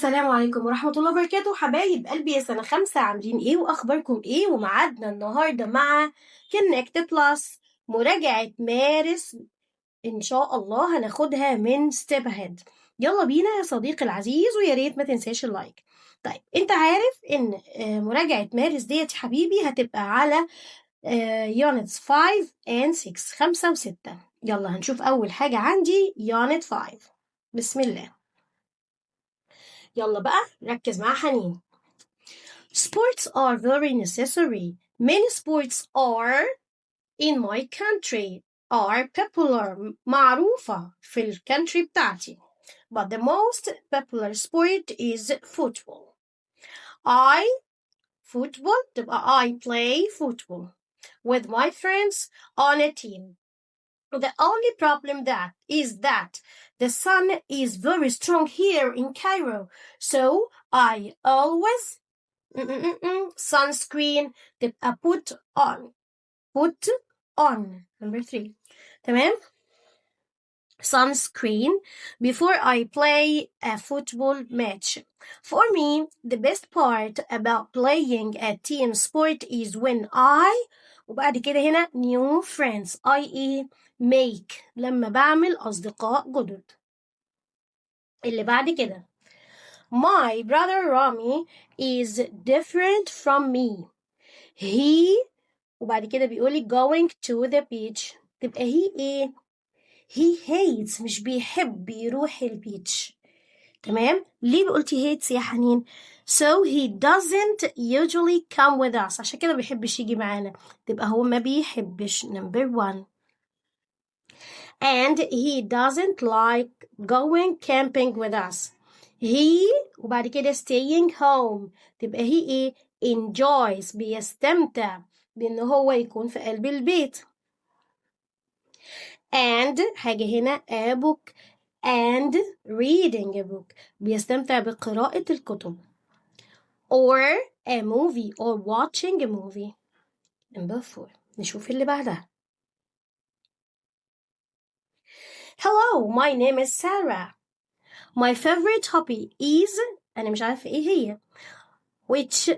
السلام عليكم ورحمة الله وبركاته. حبايب قلبي يا سنة 5، عاملين ايه واخباركم ايه؟ ومعادنا النهاردة مع كونكت بلس، مراجعة مارس ان شاء الله هناخدها من ستيب هيد. يلا بينا يا صديقي العزيز، ويا ريت ما تنساش اللايك. طيب انت عارف ان مراجعة مارس ديت يا حبيبي هتبقى على يونتس 5 and 6، 5 و6. يلا هنشوف اول حاجة عندي يونت 5. بسم الله. يلا بقى ركز مع حنين. Sports are very necessary. Many sports are in my country are popular. معروفة في الكانتري بتاعتي. But the most popular sport is football. Football تبقى I play football with my friends on a team. The only problem is that the sun is very strong here in Cairo, so I always sunscreen تبقى put on number 3. تمام. Sunscreen before I play a football match. For me, the best part about playing a team sport is when وبعد كده هنا new friends, i.e. make لما بعمل أصدقاء جدد. اللي بعد كده My brother Rami is different from me. He وبعد كده بيقولي going to the beach. تبقى he ايه؟ he hates، مش بيحب يروح البيتش. تمام؟ ليه قلتي hates يا حنين؟ So he doesn't usually come with us. عشان كده بيحبش يجي معانا. تبقى هو ما بيحبش number 1. And he doesn't like going camping with us. He وبعد كده staying home. تبقى he ايه؟ enjoys، بيستمتع بأنه هو يكون في قلب البيت. And حاجة هنا a book and reading a book، بيستمتع بقراءة الكتب. Or a movie or watching a movie. Number 4. نشوف اللي بعدها. Hello, my name is Sarah. My favorite hobby is أنا مش عارفة إيه هي. Which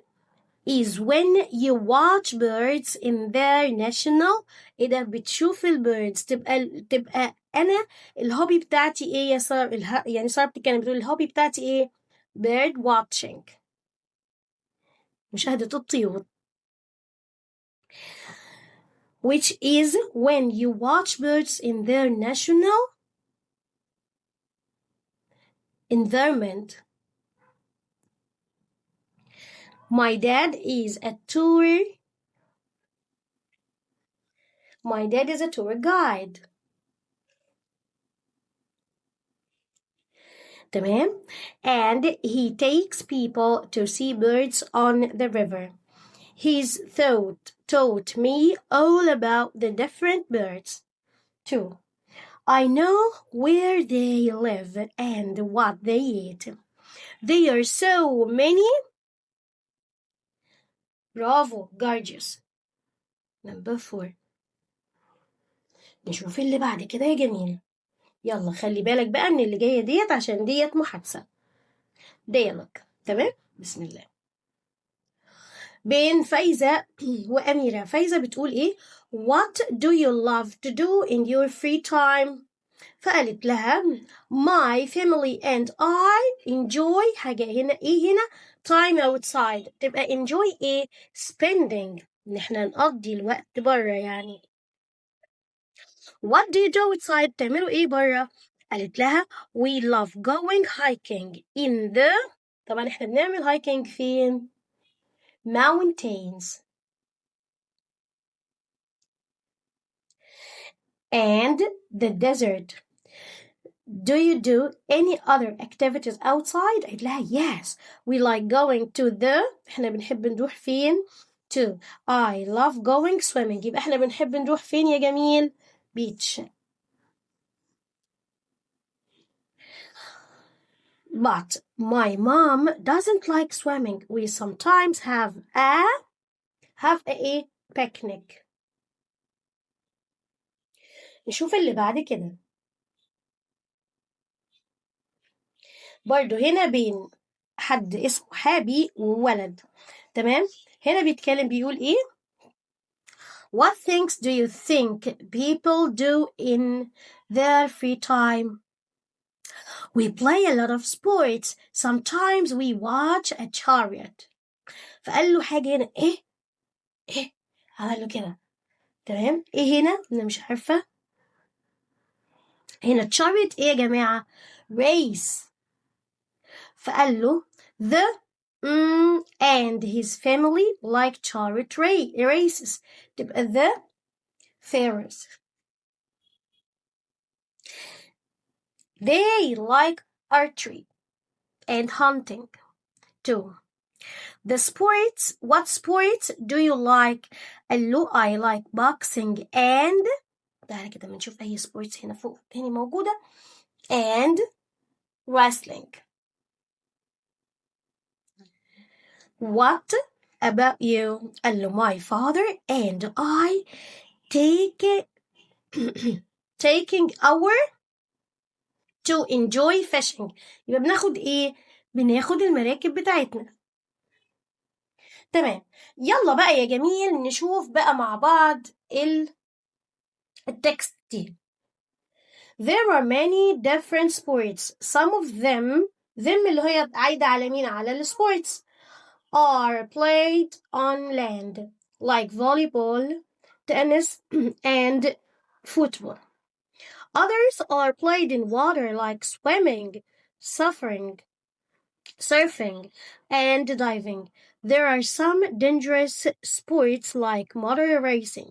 is when you watch birds in their national. إذا بتشوف البيردز تبقى أنا الهوبي بتاعتي إيه يا سارة؟ يعني سارة كانت بتقول الهوبي بتاعتي إيه؟ bird watching، مشاهدة الطيور. Which is when you watch birds in their national environment. My dad is a tour guide. تمام. And he takes people to see birds on the river. He's taught me all about the different birds. 2. I know where they live and what they eat. There are so many. Bravo, gorgeous. Number 4. نشوف اللي بعد كده يا جميل. يلا خلي بالك بقى من اللي جاية ديت عشان ديت محادثة. dialogue. تمام؟ بسم الله. بين فايزة وأميرة. فايزة بتقول إيه؟ What do you love to do in your free time؟ فقالت لها My family and I enjoy حاجة هنا إيه هنا؟ time outside. تبقى enjoy إيه؟ spending، إن إحنا نقضي الوقت برا يعني. What do you do outside؟ تعملوا إيه برا؟ قالت لها We love going hiking in the. طبعا إحنا بنعمل hiking فين؟ mountains and the desert. Do you do any other activities outside؟ قالت لها yes, we like going to the. احنا بنحب نروح فين؟ to. I love going swimming. يبقى احنا بنحب نروح فين يا جميل؟ beach. But my mom doesn't like swimming. We sometimes have a picnic. نشوف اللي بعد كده. برضو هنا بين حد اسمه حابي وولد. تمام. هنا بيتكلم بيقول ايه؟ What things do you think people do in their free time? We play a lot of sports. Sometimes we watch a chariot. فقال له حاجة هنا ايه عمل له كده. تمام. ايه هنا؟ انا مش عارفة. هنا chariot ايه يا جماعة؟ race. فقال له the and his family like chariot races. تبقى the pharaohs. They like archery and hunting too. The sports, what sports do you like? قال له I like boxing and تعالى كده بنشوف أي sports هنا فوق تاني موجودة and wrestling. What about you? قال له my father and I taking our to enjoy fishing. يبقى بناخد ايه؟ بناخد المراكب بتاعتنا. تمام. يلا بقى يا جميل نشوف بقى مع بعض التكست دي. There are many different sports. Some of them اللي هي عايدة على مين؟ على السبورتس. Are played on land like volleyball, tennis and football. Others are played in water like swimming, surfing and diving. There are some dangerous sports like motor racing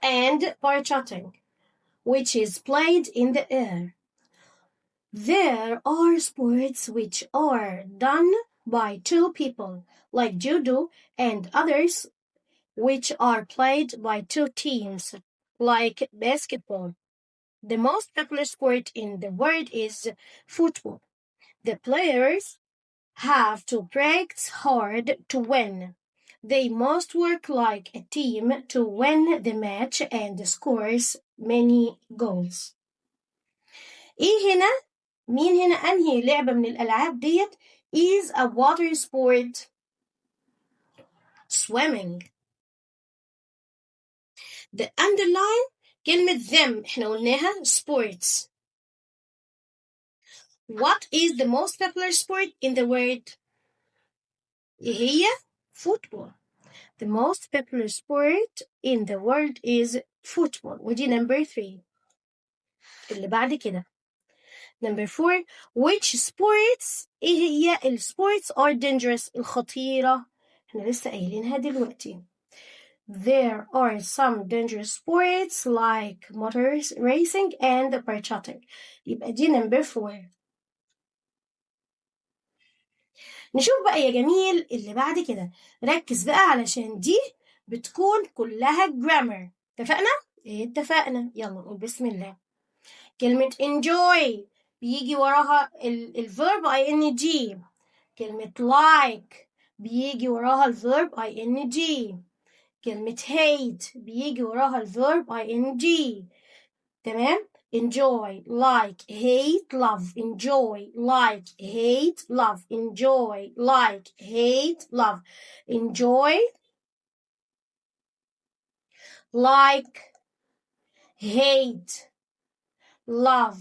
and parachuting, which is played in the air. There are sports which are done by two people, like judo, and others which are played by two teams, like basketball. The most popular sport in the world is football. The players have to practice hard to win. They must work like a team to win the match and scores many goals. ايه هنا؟ مين هنا انهي لعبة من الالعاب ديت is a water sport؟ swimming. The underline كلمة them احنا قلناها sports. What is the most popular sport in the world؟ ايه هي؟ football. The most popular sport in the world is football. ودي number 3. اللي بعد كده number 4. Which sports ايه هي السبورتس are dangerous الخطيرة؟ احنا لسه قايلينها دلوقتي. There are some dangerous sports like motor racing and parachuting. يبقى دي number 4. نشوف بقى يا جميل اللي بعد كده. ركز بقى علشان دي بتكون كلها grammar. اتفقنا؟ اتفقنا. يلا نقول بسم الله. كلمة enjoy بيجي وراها الverb ing. كلمة like بيجي وراها الverb ing. كلمة hate بيجي وراها الverb ing. تمام؟ enjoy, like, hate, love. Enjoy, like, hate, love. Enjoy, like, hate, love. Enjoy, like, hate, love.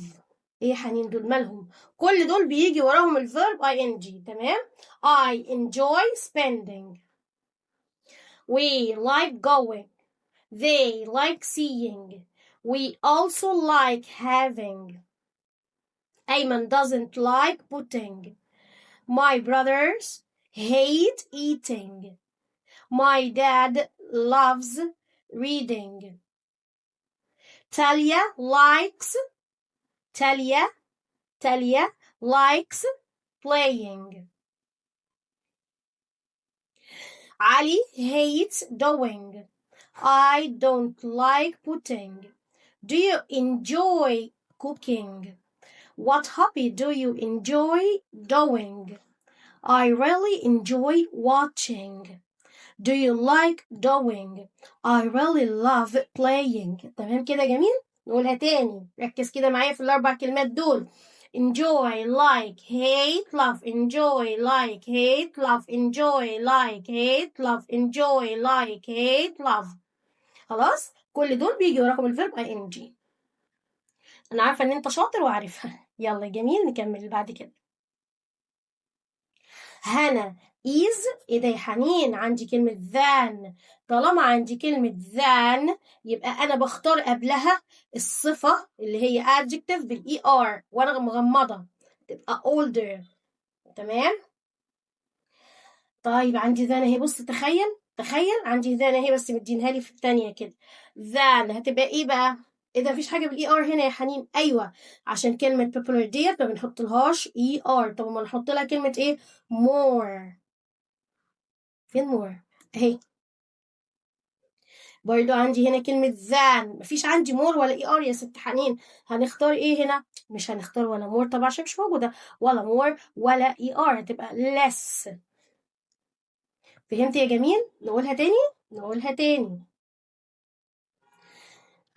ايه حنين دول مالهم؟ كل دول بيجي وراهم الverb ing. تمام؟ I enjoy spending. We like going. They like seeing. We also like having. Ayman doesn't like putting. My brothers hate eating. My dad loves reading. Talia likes playing. Ali hates doing. I don't like putting. Do you enjoy cooking? What hobby do you enjoy doing? I really enjoy watching. Do you like doing? I really love playing. تمام كده جميل؟ نقولها تاني. ركز كده معايا في الأربع كلمات دول. enjoy, like, hate, love, enjoy, like, hate, love, enjoy, like, hate, love, enjoy, like, hate, love. خلاص كل دول بيجي وراهم الفيرب ing. انا عارفه ان انت شاطر وعارفها. يلا جميل نكمل اللي بعد كده. هنا is. ايه ده يا حنين؟ عندي كلمة than. طالما عندي كلمة than يبقى أنا بختار قبلها الصفة اللي هي adjective بالإي آر وأنا مغمضة تبقى older. تمام؟ طيب عندي than اهي. بص تخيل عندي than اهي بس مدينها لي في الثانية كده. than هتبقى ايه بقى؟ ايه ده مفيش حاجة بالإي آر هنا يا حنين؟ أيوه عشان كلمة popular ديت ما بنحطلهاش إي آر. طب ما نحط لها كلمة ايه؟ more. فين more؟ اهي. برضو عندي هنا كلمة than. مفيش عندي more ولا اي ار يا ست حنين. هنختار ايه هنا؟ مش هنختار ولا more طبعا عشان مش موجودة، ولا more ولا اي ار، هتبقى less. فهمت يا جميل؟ نقولها تاني.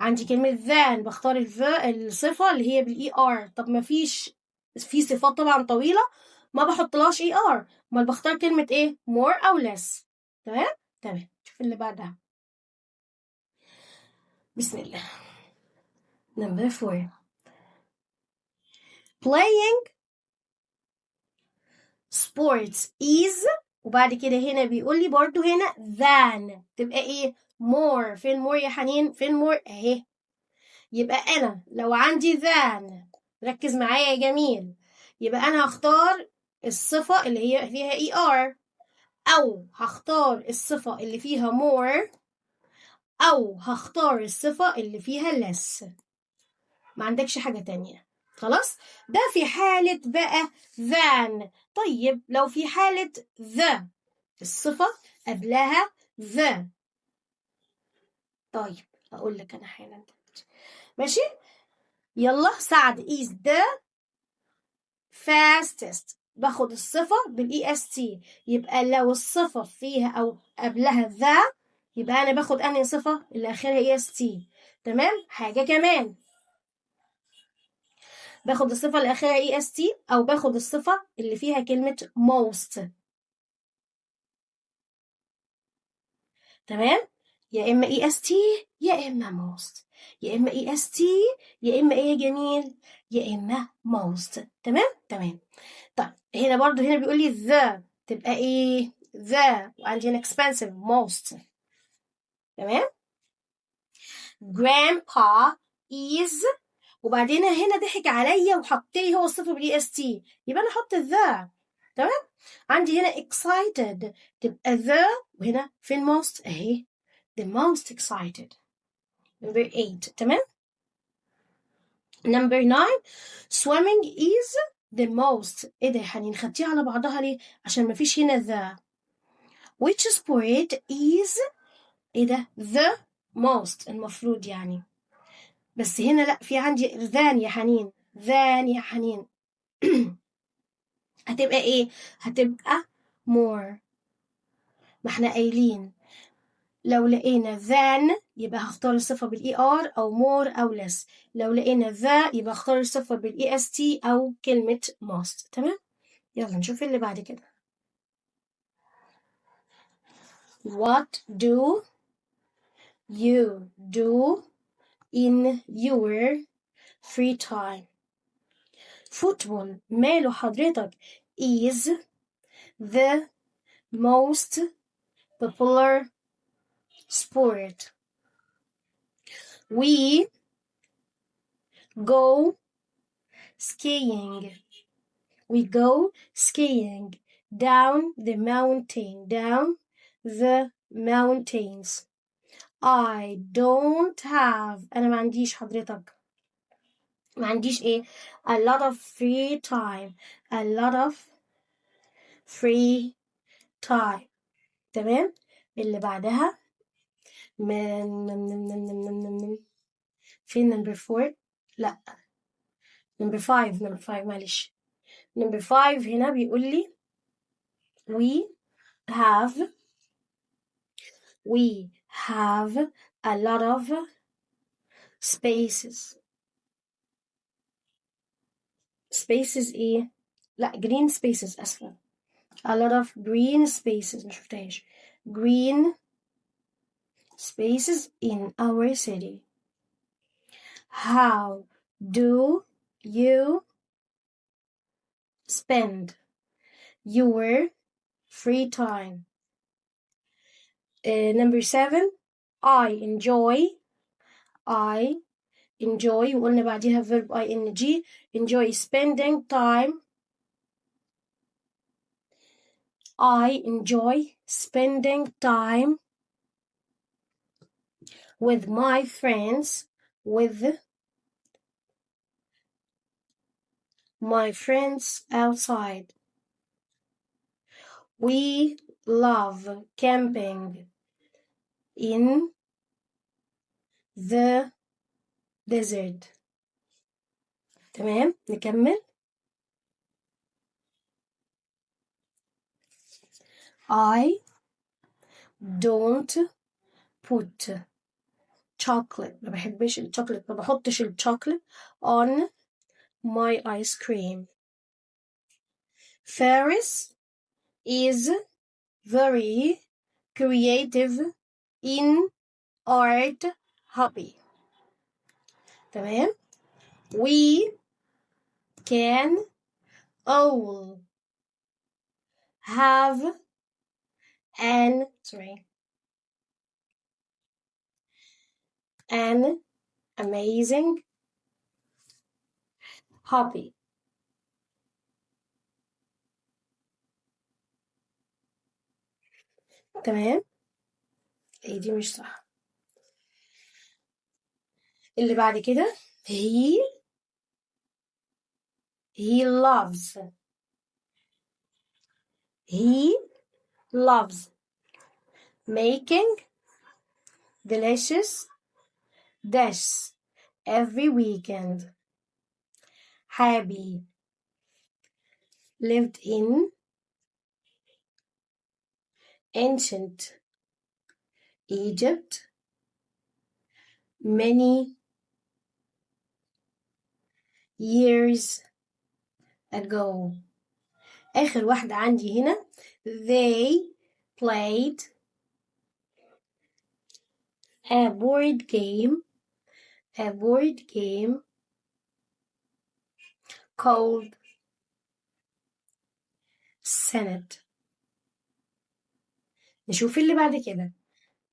عندي كلمة than بختار الصفة اللي هي بالاي ار. طب مفيش، في صفات طبعا طويلة ما بحطلهاش اي ار، امال بختار كلمة ايه؟ more او less. تمام. شوف اللي بعدها. بسم الله. number 4 playing sports is. وبعد كده هنا بيقول لي برضو هنا than تبقى ايه؟ more. فين more يا حنين؟ فين more؟ اهي. يبقى انا لو عندي than، ركز معايا يا جميل، يبقى انا هختار الصفة اللي هي فيها er، او هختار الصفة اللي فيها more، او هختار الصفة اللي فيها less. ما عندكش حاجة تانية. خلاص ده في حالة بقى than. طيب لو في حالة the الصفة قبلها the. طيب أقول لك أنا حالا ماشي. يلا سعد is the fastest. باخد الصفة بالاي اس تي. يبقى لو الصفة فيها أو قبلها the يبقى أنا باخد أنهي صفة اللي آخرها اي اس تي. تمام. حاجة كمان، باخد الصفة اللي آخرها اي اس تي أو باخد الصفة اللي فيها كلمة most. تمام. يا اما اي اس تي يا اما موست، يا اما اي اس تي يا اما ايه يا جميل، يا اما موست. تمام. طيب هنا برضو هنا بيقول لي the تبقى ايه؟ the. وعندي هنا expensive most. تمام. grandpa is. وبعدين هنا ضحك عليا وحط لي هو الصفر بالاي اس تي، يبقى انا احط the. تمام. عندي هنا excited تبقى the. وهنا فين most؟ اهي the most excited. number 8. تمام. number 9 swimming is the most. ايه ده يا حنين خدتيها على بعضها ليه؟ عشان مفيش هنا the. which sport is. ايه ده the most المفروض يعني، بس هنا لا، في عندي than يا حنين. هتبقى ايه؟ هتبقى more. ما احنا قايلين لو لقينا than يبقى هختار الصفة بالاي ار او more او less. لو لقينا the يبقى هختار الصفة بالاي اس تي او كلمة most. تمام. يلا نشوف اللي بعد كده. What do you do in your free time? Football ماله حضرتك is the most popular sport. We go skiing. We go skiing down the mountains. I don't have. أنا ما عنديش حضرتك. ما عنديش إيه؟ A lot of free time. A lot of free time. تمام. اللي بعدها من فين number 4؟ لا number 5 معلش. number 5 هنا بيقول لي we have a lot of spaces. spaces ايه؟ لا green spaces اسفة. a lot of green spaces ما شفتهاش. green spaces in our city. How do you spend your free time? Number 7 I enjoy وقلنا بعديها verb ing enjoy spending time. I enjoy spending time with my friends outside. We love camping in the desert. تمام نكمل. I don't put chocolate ما بحبش الشوكولات ما بحطش الشوكولات on my ice cream. Faris is very creative in art hobby. تمام. We can all have an amazing hobby. تمام. ايه دي مش صح. اللي بعد كده he loves making delicious dishes every weekend. Happy lived in ancient Egypt many years ago. آخر واحدة عندي هنا they played a board game called Senate. نشوف اللي بعد كده.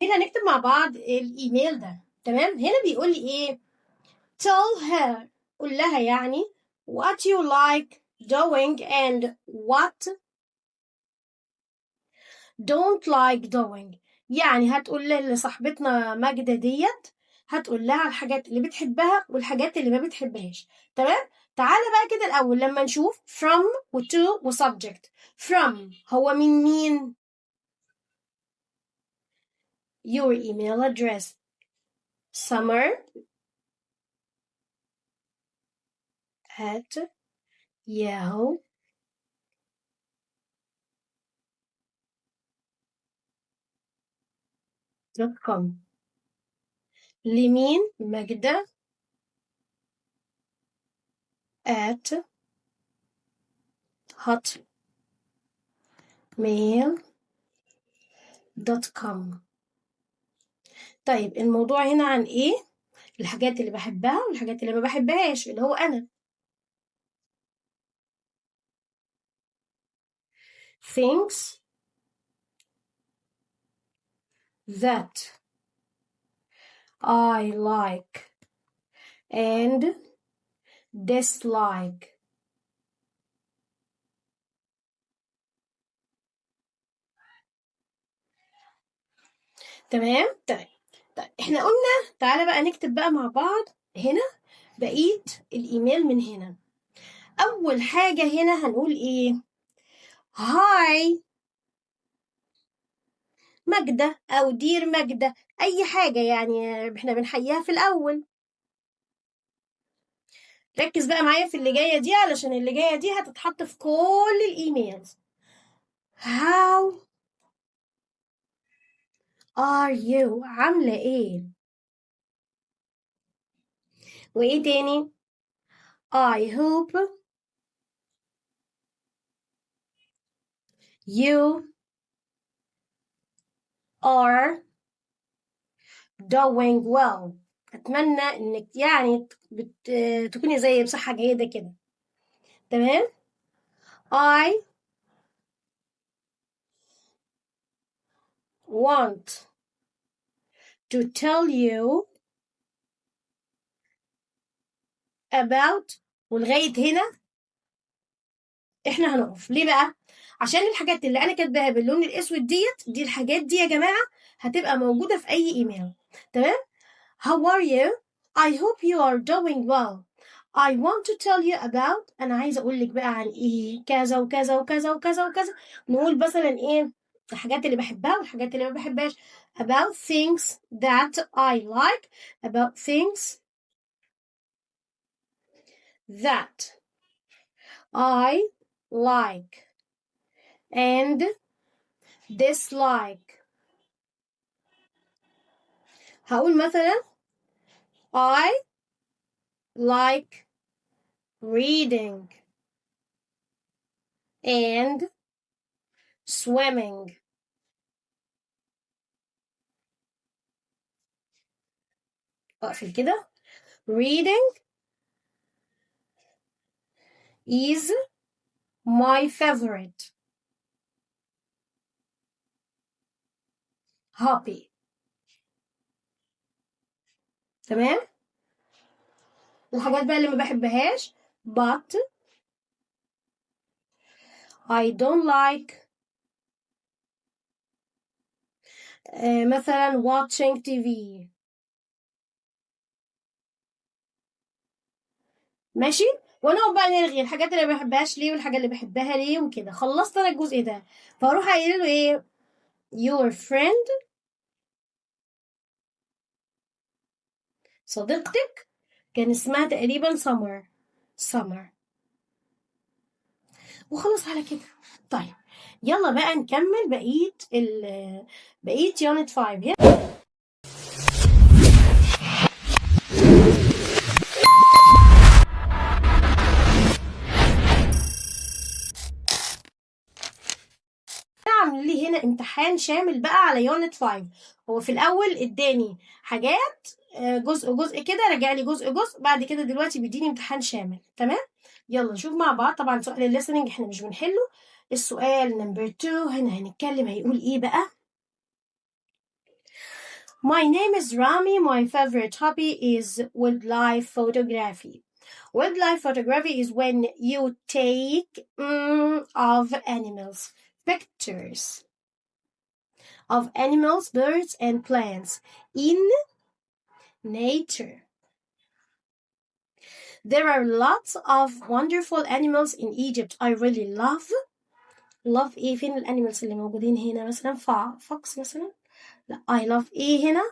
هنا نكتب مع بعض الإيميل ده. تمام. هنا بيقول لي إيه tell her قول لها يعني what you like doing and what don't like doing. يعني هتقول لصاحبتنا ماجدة ديت هتقول لها الحاجات اللي بتحبها والحاجات اللي ما بتحبهاش. تمام. تعالى بقى كده الأول لما نشوف from و to و subject. from هو من مين؟ your email address summer@yahoo.com. لمين؟ ماجدة at hotmail.com. طيب الموضوع هنا عن ايه؟ الحاجات اللي بحبها والحاجات اللي ما بحبهاش اللي هو انا. things that I like and dislike. تمام. طيب احنا قلنا تعالى بقى نكتب بقى مع بعض هنا بقية الايميل من هنا. اول حاجة هنا هنقول ايه؟ هاي ماجدة او دير ماجدة اي حاجة يعني احنا بنحييها في الاول. ركز بقى معايا في اللي جاية دي علشان اللي جاية دي هتتحط في كل الايميلز. How are you عاملة ايه؟ وايه تاني؟ I hope you are doing well. أتمنى إنك يعني تكوني زي بصحة جيدة كده. تمام. I want to tell you about ولغاية هنا احنا هنقف. ليه بقى؟ عشان الحاجات اللي انا كاتباها باللون الاسود دي الحاجات دي يا جماعة هتبقى موجودة في اي ايميل. تمام. How are you? I hope you are doing well. I want to tell you about أنا عايزة أقول لك بقى عن إيه كذا وكذا وكذا وكذا وكذا. نقول مثلا إيه الحاجات اللي بحبها والحاجات اللي ما بحبهاش. About things that I like. About things that I like and dislike. هقول مثلا I like reading and swimming. أقفل كده. Reading is my favorite hobby. تمام. الحاجات بقى اللي ما بحبهاش but I don't like مثلا watching TV. ماشي. ونقعد بقى نلغي الحاجات اللي ما بحبهاش ليه والحاجات اللي بحبها ليه وكده. خلصت انا الجزء ده فاروح قايله له ايه your friend صديقتك كان اسمها تقريبا summer وخلص على كده. طيب يلا بقى نكمل بقية يونت 5. عامل لي هنا امتحان شامل بقى على يونت 5. هو في الاول اداني حاجات جزء كده، رجع لي جزء بعد كده دلوقتي بيديني امتحان شامل. تمام. يلا نشوف مع بعض. طبعا سؤال الليسننج احنا مش بنحله. السؤال نمبر 2 هنا هنتكلم هيقول ايه بقى. My name is Rami. My favorite hobby is wildlife photography. Wildlife photography is when you take of animals, pictures of animals, birds, and plants in nature. There are lots of wonderful animals in Egypt. I really love ايه فين الانيمالز اللي موجودين هنا مثلا fox مثلا. لا I love ايه هنا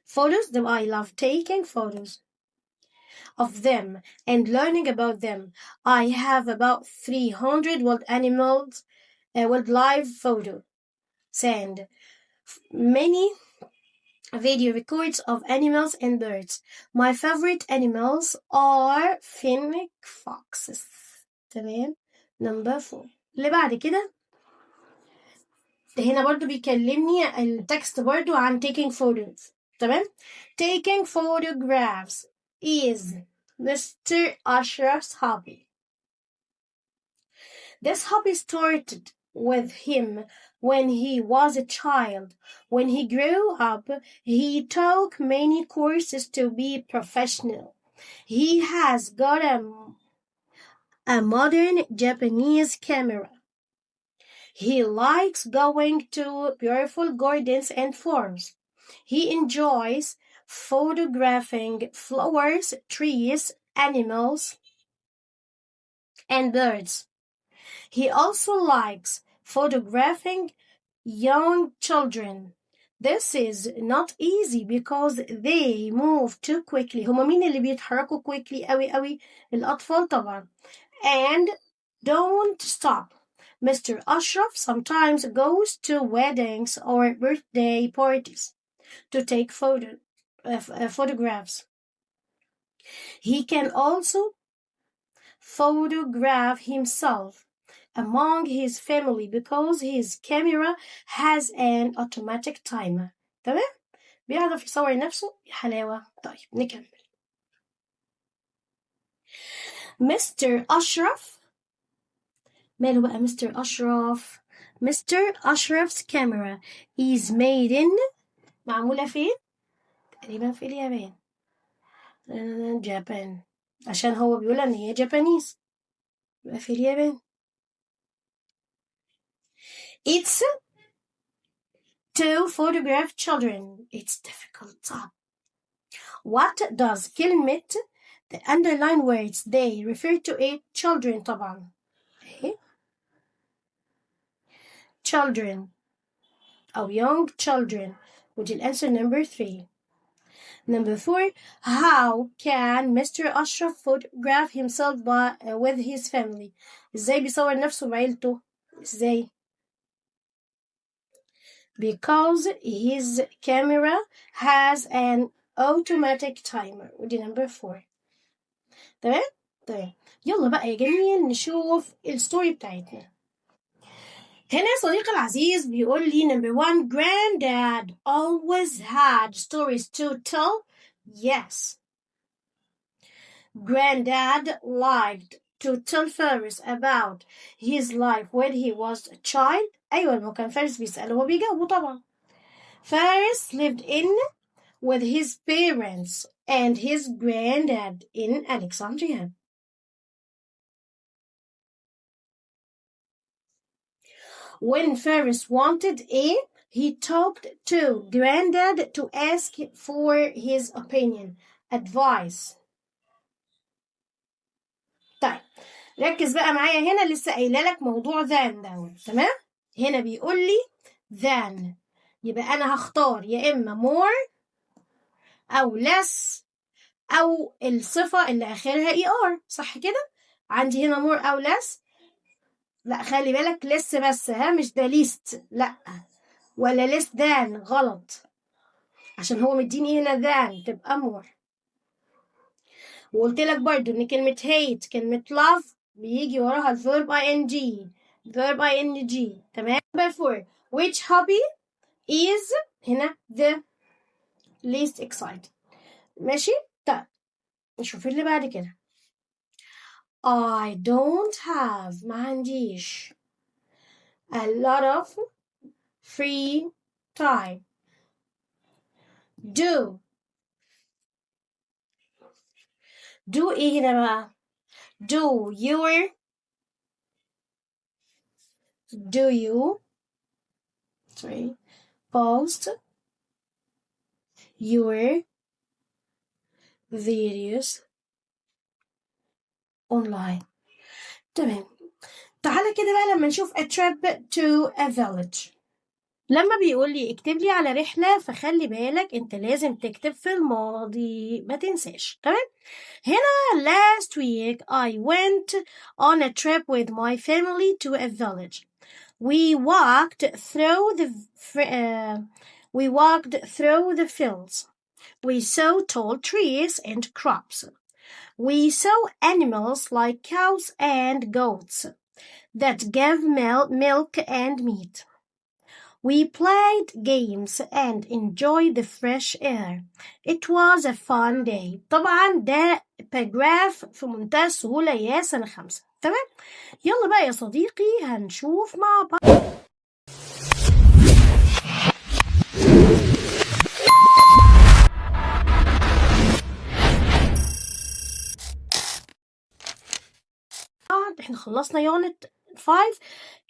photos. I love taking photos of them and learning about them. I have about 300 wildlife photos and many video records of animals and birds. My favorite animals are fennec foxes. تمام. number 4 اللي بعد كده هنا برضو بيكلمني التكست برضو عن taking photos. تمام. taking photographs is Mr. Ashraf's hobby. This hobby started with him when he was a child. When he grew up, he took many courses to be professional. He has got a modern Japanese camera. He likes going to beautiful gardens and farms. He enjoys photographing flowers, trees, animals, and birds. He also likes photographing young children. This is not easy because they move too quickly. هما مين اللي بيتحركوا quickly قوي؟ الأطفال طبعا. And don't stop. Mr. Ashraf sometimes goes to weddings or birthday parties to take photographs. He can also photograph himself among his family because his camera has an automatic timer. تمام؟ بيعرف يصور نفسه يا حلاوة. طيب نكمل. Mr. أشرف ماله بقى مستر أشرف؟ مستر أشرف's camera is made in معمولة فين؟ تقريبا في اليابان. جابان عشان هو بيقول ان هي جابانيز يبقى في اليابان. It's to photograph children. It's difficult. صعب. What does كلمة the underline words they refer to it children طبعا. Children أو young children which is answer number 3. Number 4, how can Mr. Ashraf photograph himself with his family? إزاي بيصور نفسه بعيلته؟ إزاي؟ Because his camera has an automatic timer. ودي number 4. تمام؟ طيب يلا بقى يا جميل نشوف الستوري بتاعتنا. هنا صديقي العزيز بيقول لي number 1, granddad always had stories to tell. Yes. Granddad liked to tell Faris about his life when he was a child. أيوة ما كان فارس بيسأله هو بيجاوبه طبعا. Faris lived in with his parents and his granddad in Alexandria. When Faris wanted he talked to granddad to ask for his opinion, advice. طيب ركز بقى معايا هنا لسه قايله لك موضوع than ده تمام. هنا بيقول لي than يبقى انا هختار يا اما more او less او الصفه اللي اخرها er صح كده. عندي هنا more او less. لا خلي بالك less بس مش ده least لا ولا less than غلط عشان هو مديني هنا than تبقى more. وقلت لك برضو ان كلمه hate كلمه love بيجي وراها الverb ing verb ing تمام. Number 4, which hobby is هنا the least exciting. ماشي. طيب نشوف اللي بعد كده. I don't have ما عنديش a lot of free time. do ايه هنا بقى؟ do you post your videos online. تمام. تعالى كده بقى لما نشوف a trip to a village. لما بيقول لي اكتب لي على رحلة فخلي بالك انت لازم تكتب في الماضي ما تنساش. تمام. هنا last week I went on a trip with my family to a village. We walked through the fields. We saw tall trees and crops. We saw animals like cows and goats that gave milk and meat. We played games and enjoyed the fresh air. It was a fun day. طبعا ده باراجراف في منتهى السهولة يا سنة 5. تمام. يلا بقى يا صديقي هنشوف مع بعض. احنا خلصنا يونت 5.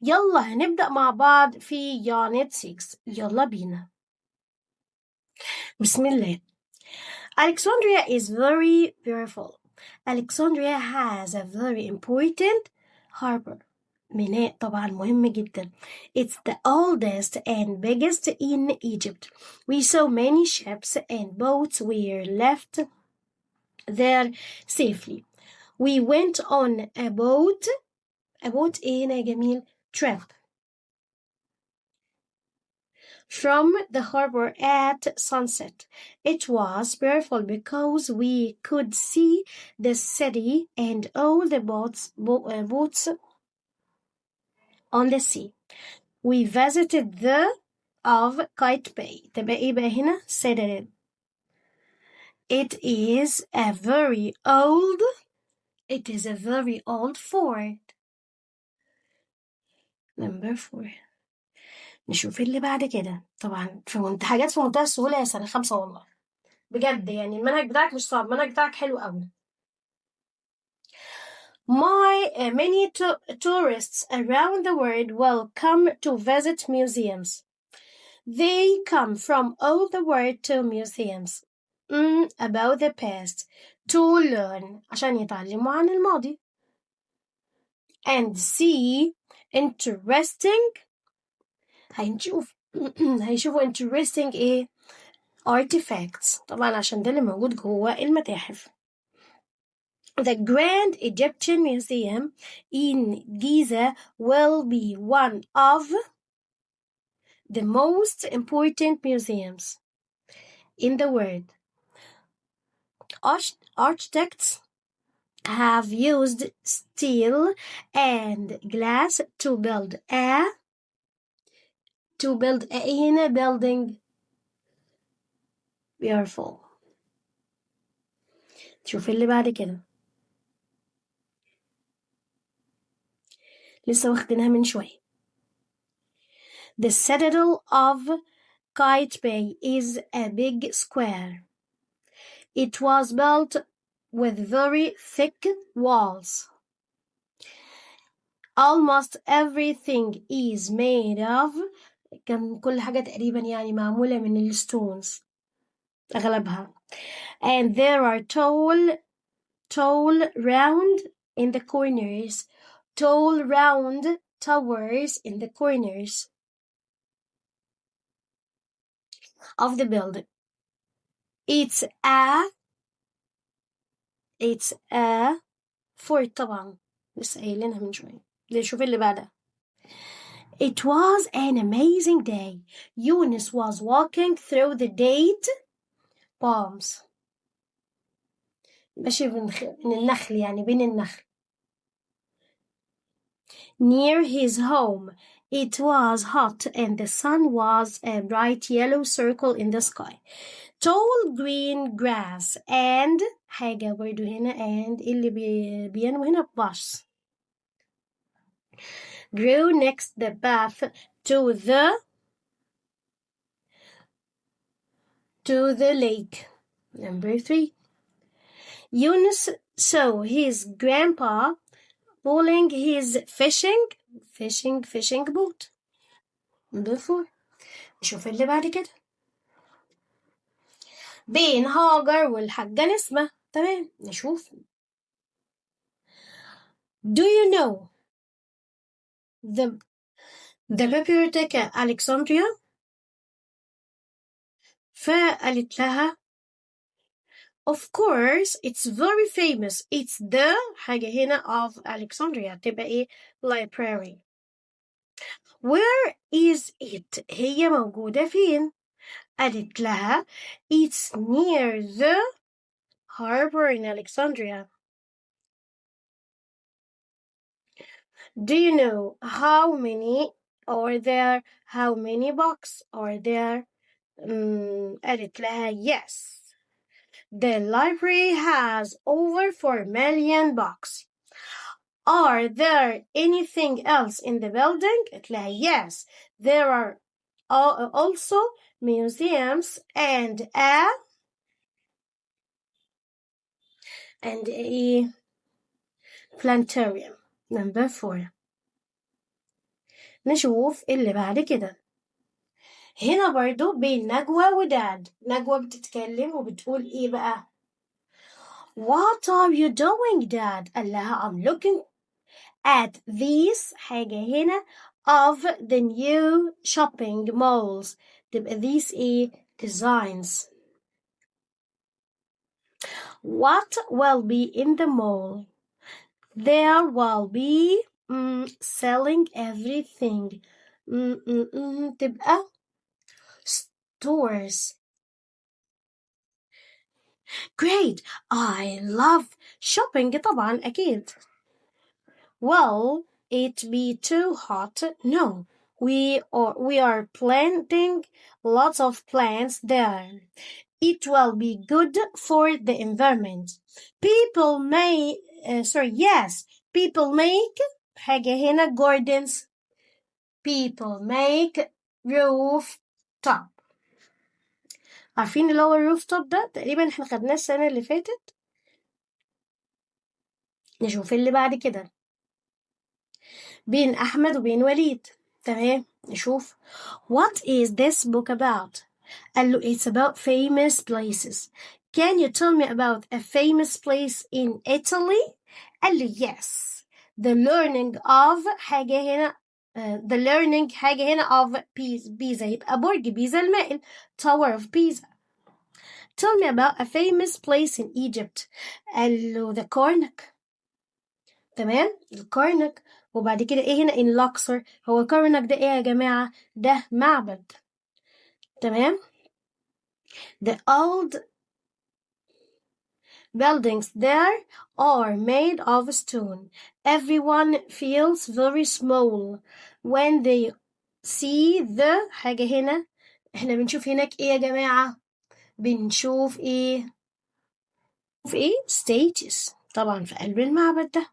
يلا هنبدأ مع بعض في يونت 6. يلا بينا. بسم الله. Alexandria is very beautiful. Alexandria has a very important harbor. ميناء طبعا مهم جدا. It's the oldest and biggest in Egypt. We saw many ships and boats were left there safely. We went on a boat إيه يا جميل trip from the harbor at sunset. It was beautiful because we could see the city and all the boats on the sea. We visited the of Kite Bay. تبقى ايه بقى هنا؟ Saturday. It is a very old fort. Number 4. نشوف اللي بعد كده. طبعا حاجات في منتهى السهولة يا سنة 5 والله. بجد يعني المنهج بتاعك مش صعب، المنهج بتاعك حلو قوي. Many tourists around the world will come to visit museums. They come from all the world to museums about the past to learn عشان يتعلموا عن الماضي and see interesting هيشوفوا interesting ايه artifacts طبعا عشان ده اللي موجود جوه المتاحف. The Grand Egyptian Museum in Giza will be one of the most important museums in the world. Architects have used steel and glass to build a building beautiful. شوف اللي بعد كده لسه واخدينها من شوية. The citadel of Kite Bay is a big square. It was built with very thick walls. Almost everything is made of كان كل حاجة تقريبا يعني معمولة من الستونز أغلبها. And there are tall round in the corners. Tall round towers in the corners of the building. It's a fort طبعا لسه قايلينها من شوية. نشوف اللي بعدها. It was an amazing day. Eunice was walking through the date palms. ماشي من النخل يعني بين النخل. Near his home. It was hot and the sun was a bright yellow circle in the sky. Tall green grass and حاجة برضو هنا and اللي بينمو هنا bush grew next the path to the lake. Number 3. Eunice saw his grandpa pulling his fishing boat. Number 4. نشوف اللي بعد كده. بين هاجر والحاجة نسمة. تمام نشوف. Do you know the Bibliotheca Alexandria? فقالت لها of course it's very famous. It's the حاجة هنا of Alexandria تبقى ايه library. Where is it? هي موجودة فين؟ قالت لها it's near the harbor in Alexandria. Do you know how many are there? How many books are there? قالت لها yes. The library has over 4 million books. Are there anything else in the building? قالت لها yes. There are also museums and a planetarium. Number 4. نشوف اللي بعد كده. هنا برضو بين نجوى وداد. نجوى بتتكلم وبتقول ايه بقى؟ What are you doing, Dad? قال لها I'm looking at these حاجة هنا of the new shopping malls. تبقى these ايه designs. What will be in the mall? There will be selling everything. تبقى stores. Great. I love shopping طبعا أكيد. Well, it be too hot? No. We are planting lots of plants there. It will be good for the environment. People may yes, people make حاجة هنا gardens. People make roof top. عارفين اللي هو الروف توب ده تقريبا احنا خدناه السنة اللي فاتت. نشوف اللي بعد كده بين أحمد وبين وليد. تمام نشوف. What is this book about? قال له it's about famous places. Can you tell me about a famous place in Italy? قال له yes. The learning of حاجة هنا the learning حاجة هنا of Pisa يبقى برج بيزا المائل Tower of Pisa. Tell me about a famous place in Egypt. قال له the Karnak. تمام الكرنك. وبعد كده ايه هنا in Luxor. هو كرنك ده ايه يا جماعة؟ ده معبد. تمام. The old buildings there are made of stone. Everyone feels very small when they see the حاجة هنا. احنا بنشوف هناك ايه يا جماعة؟ بنشوف ايه؟ stages طبعا في قلب المعبد ده.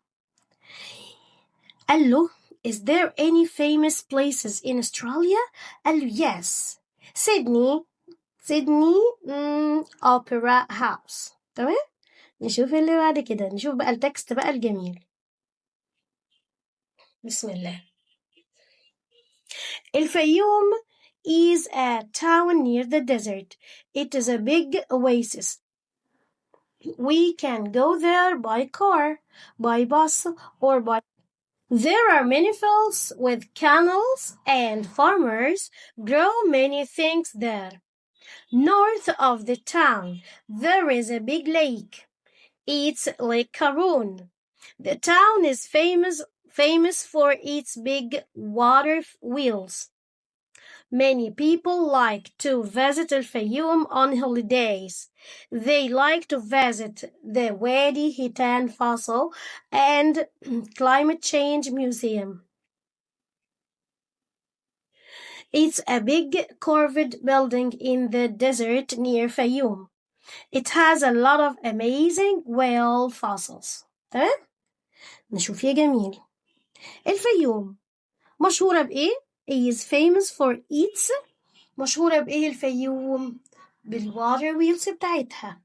قال له is there any famous places in Australia? قال له yes. Sydney Opera House. تمام. نشوف اللي بعد كده. نشوف بقى التكست بقى الجميل. بسم الله. الفيوم is a town near the desert. It is a big oasis. We can go there by car, by bus, or by... There are many fields with canals and farmers grow many things there. North of the town, there is a big lake. It's Lake Karun. The town is famous for its big water wheels. Many people like to visit Al Fayoum on holidays. They like to visit the Wadi Hitan Fossil and Climate Change Museum. It's a big curved building in the desert near Fayoum. It has a lot of amazing whale fossils. تمام؟ نشوف يا جميل. الفيوم مشهورة بإيه؟ is famous for its مشهورة بإيه الفيوم؟ بالwater wheels بتاعتها.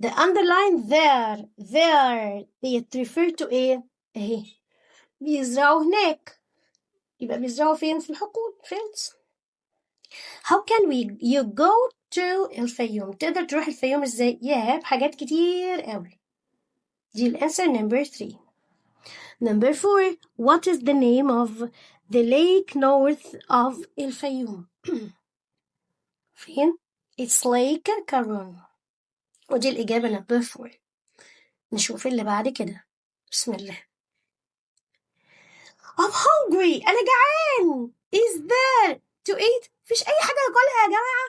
The underline there it refer to إيه؟ إيه؟ بيزرعوا هناك. يبقى بيزرعوا فين؟ في الحقول fields. How can you go to الفيوم؟ تقدر تروح الفيوم إزاي؟ بحاجات كتير قوي. دي الأنسر number 3. Number 4. What is the name of the lake north of الفيوم؟ فين؟ It's Lake Karun. ودي الإجابة number 4. نشوف اللي بعد كده. بسم الله. I'm hungry. أنا جعان. Is there to eat؟ مفيش أي حاجة ناكلها يا جماعة.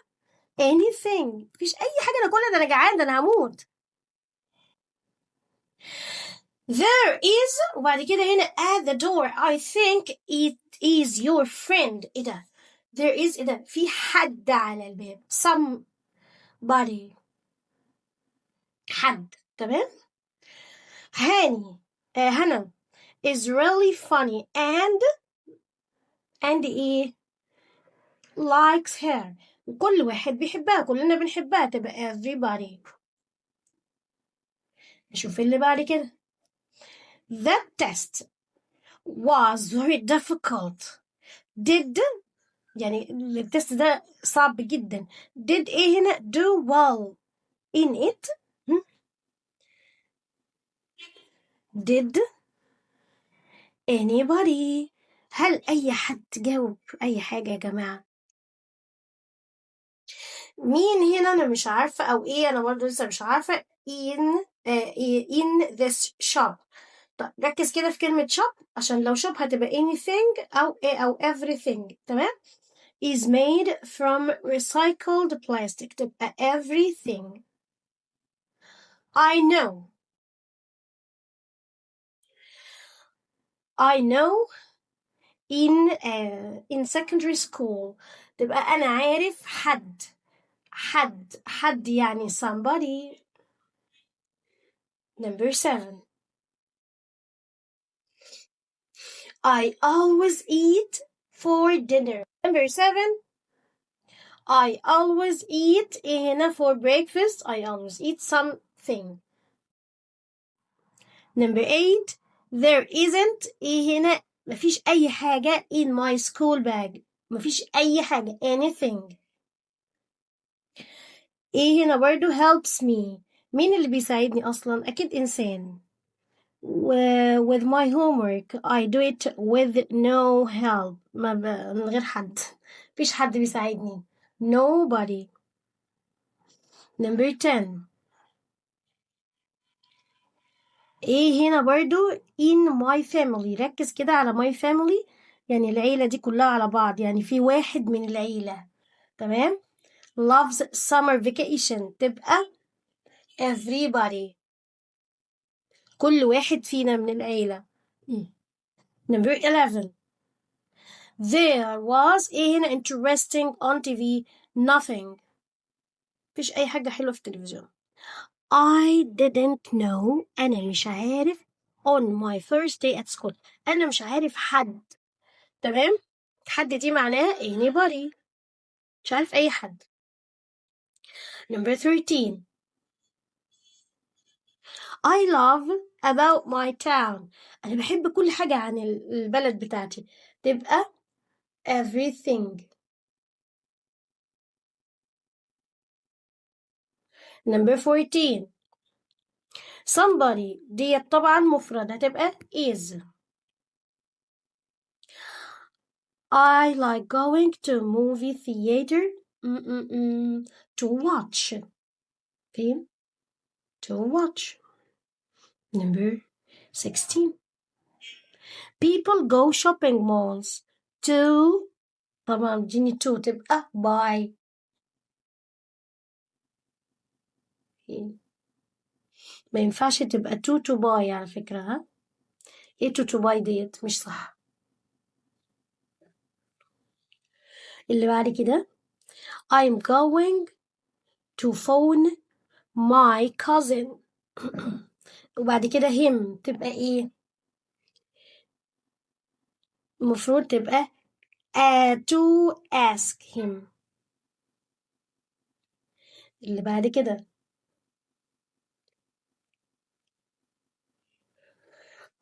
Anything. مفيش أي حاجة ناكلها. ده أنا جعان. ده أنا هموت. There is وبعد كده هنا at the door. I think it is your friend. إيه ده؟ There is إيه ده؟ في حد على الباب. Somebody. حد. تمام؟ هنا is really funny and إيه؟ likes her. كل واحد بيحبها. كلنا بنحبها. تبقى everybody. نشوف اللي بعد كده. That test was very difficult. Did يعني التست ده صعب جدا. Did إيه هنا؟ do well in it. Did anybody هل أي حد جاوب أي حاجة يا جماعة؟ مين هنا أنا مش عارفة أو إيه أنا برضو لسه مش عارفة in this shop. طيب ركز كده في كلمة shop عشان لو shop هتبقى anything أو everything. تمام؟ is made from recycled plastic. تبقى everything. I know I know in secondary school. تبقى أنا عارف حد يعني somebody. Number 7. I always eat for dinner. Number 7. I always eat هنا for breakfast. I always eat something. Number 8. There isn't هنا مفيش أي حاجة in my school bag. مفيش أي حاجة anything. هنا برضو helps me. مين اللي بيساعدني أصلا؟ أكيد إنسان. with my homework I do it with no help. من غير حد. مفيش حد بيساعدني. Nobody. Number 10. هنا برضو in my family. ركز كده على my family، يعني العيلة دي كلها على بعض، يعني في واحد من العيلة. تمام. loves summer vacation تبقى everybody. كل واحد فينا من العيلة. Number 11. There was هنا interesting on TV. Nothing. مفيش أي حاجة حلوة في التلفزيون. I didn't know. أنا مش عارف on my first day at school. أنا مش عارف حد. تمام. حد دي معناه anybody. مش عارف أي حد. Number 13. I love about my town. أنا بحب كل حاجة عن البلد بتاعتي. تبقى everything. Number 14. somebody دي طبعا مفرد هتبقى is. I like going to movie theater to watch. فين؟ To watch. Number 16. People go shopping malls to طبعا جيني to تبقى buy. ما ينفعش تبقى to buy على فكرة. ها ايه to buy ديت مش صح. اللي بعد كده I'm going to phone my cousin. وبعد كده him تبقى ايه؟ المفروض تبقى to ask him. اللي بعد كده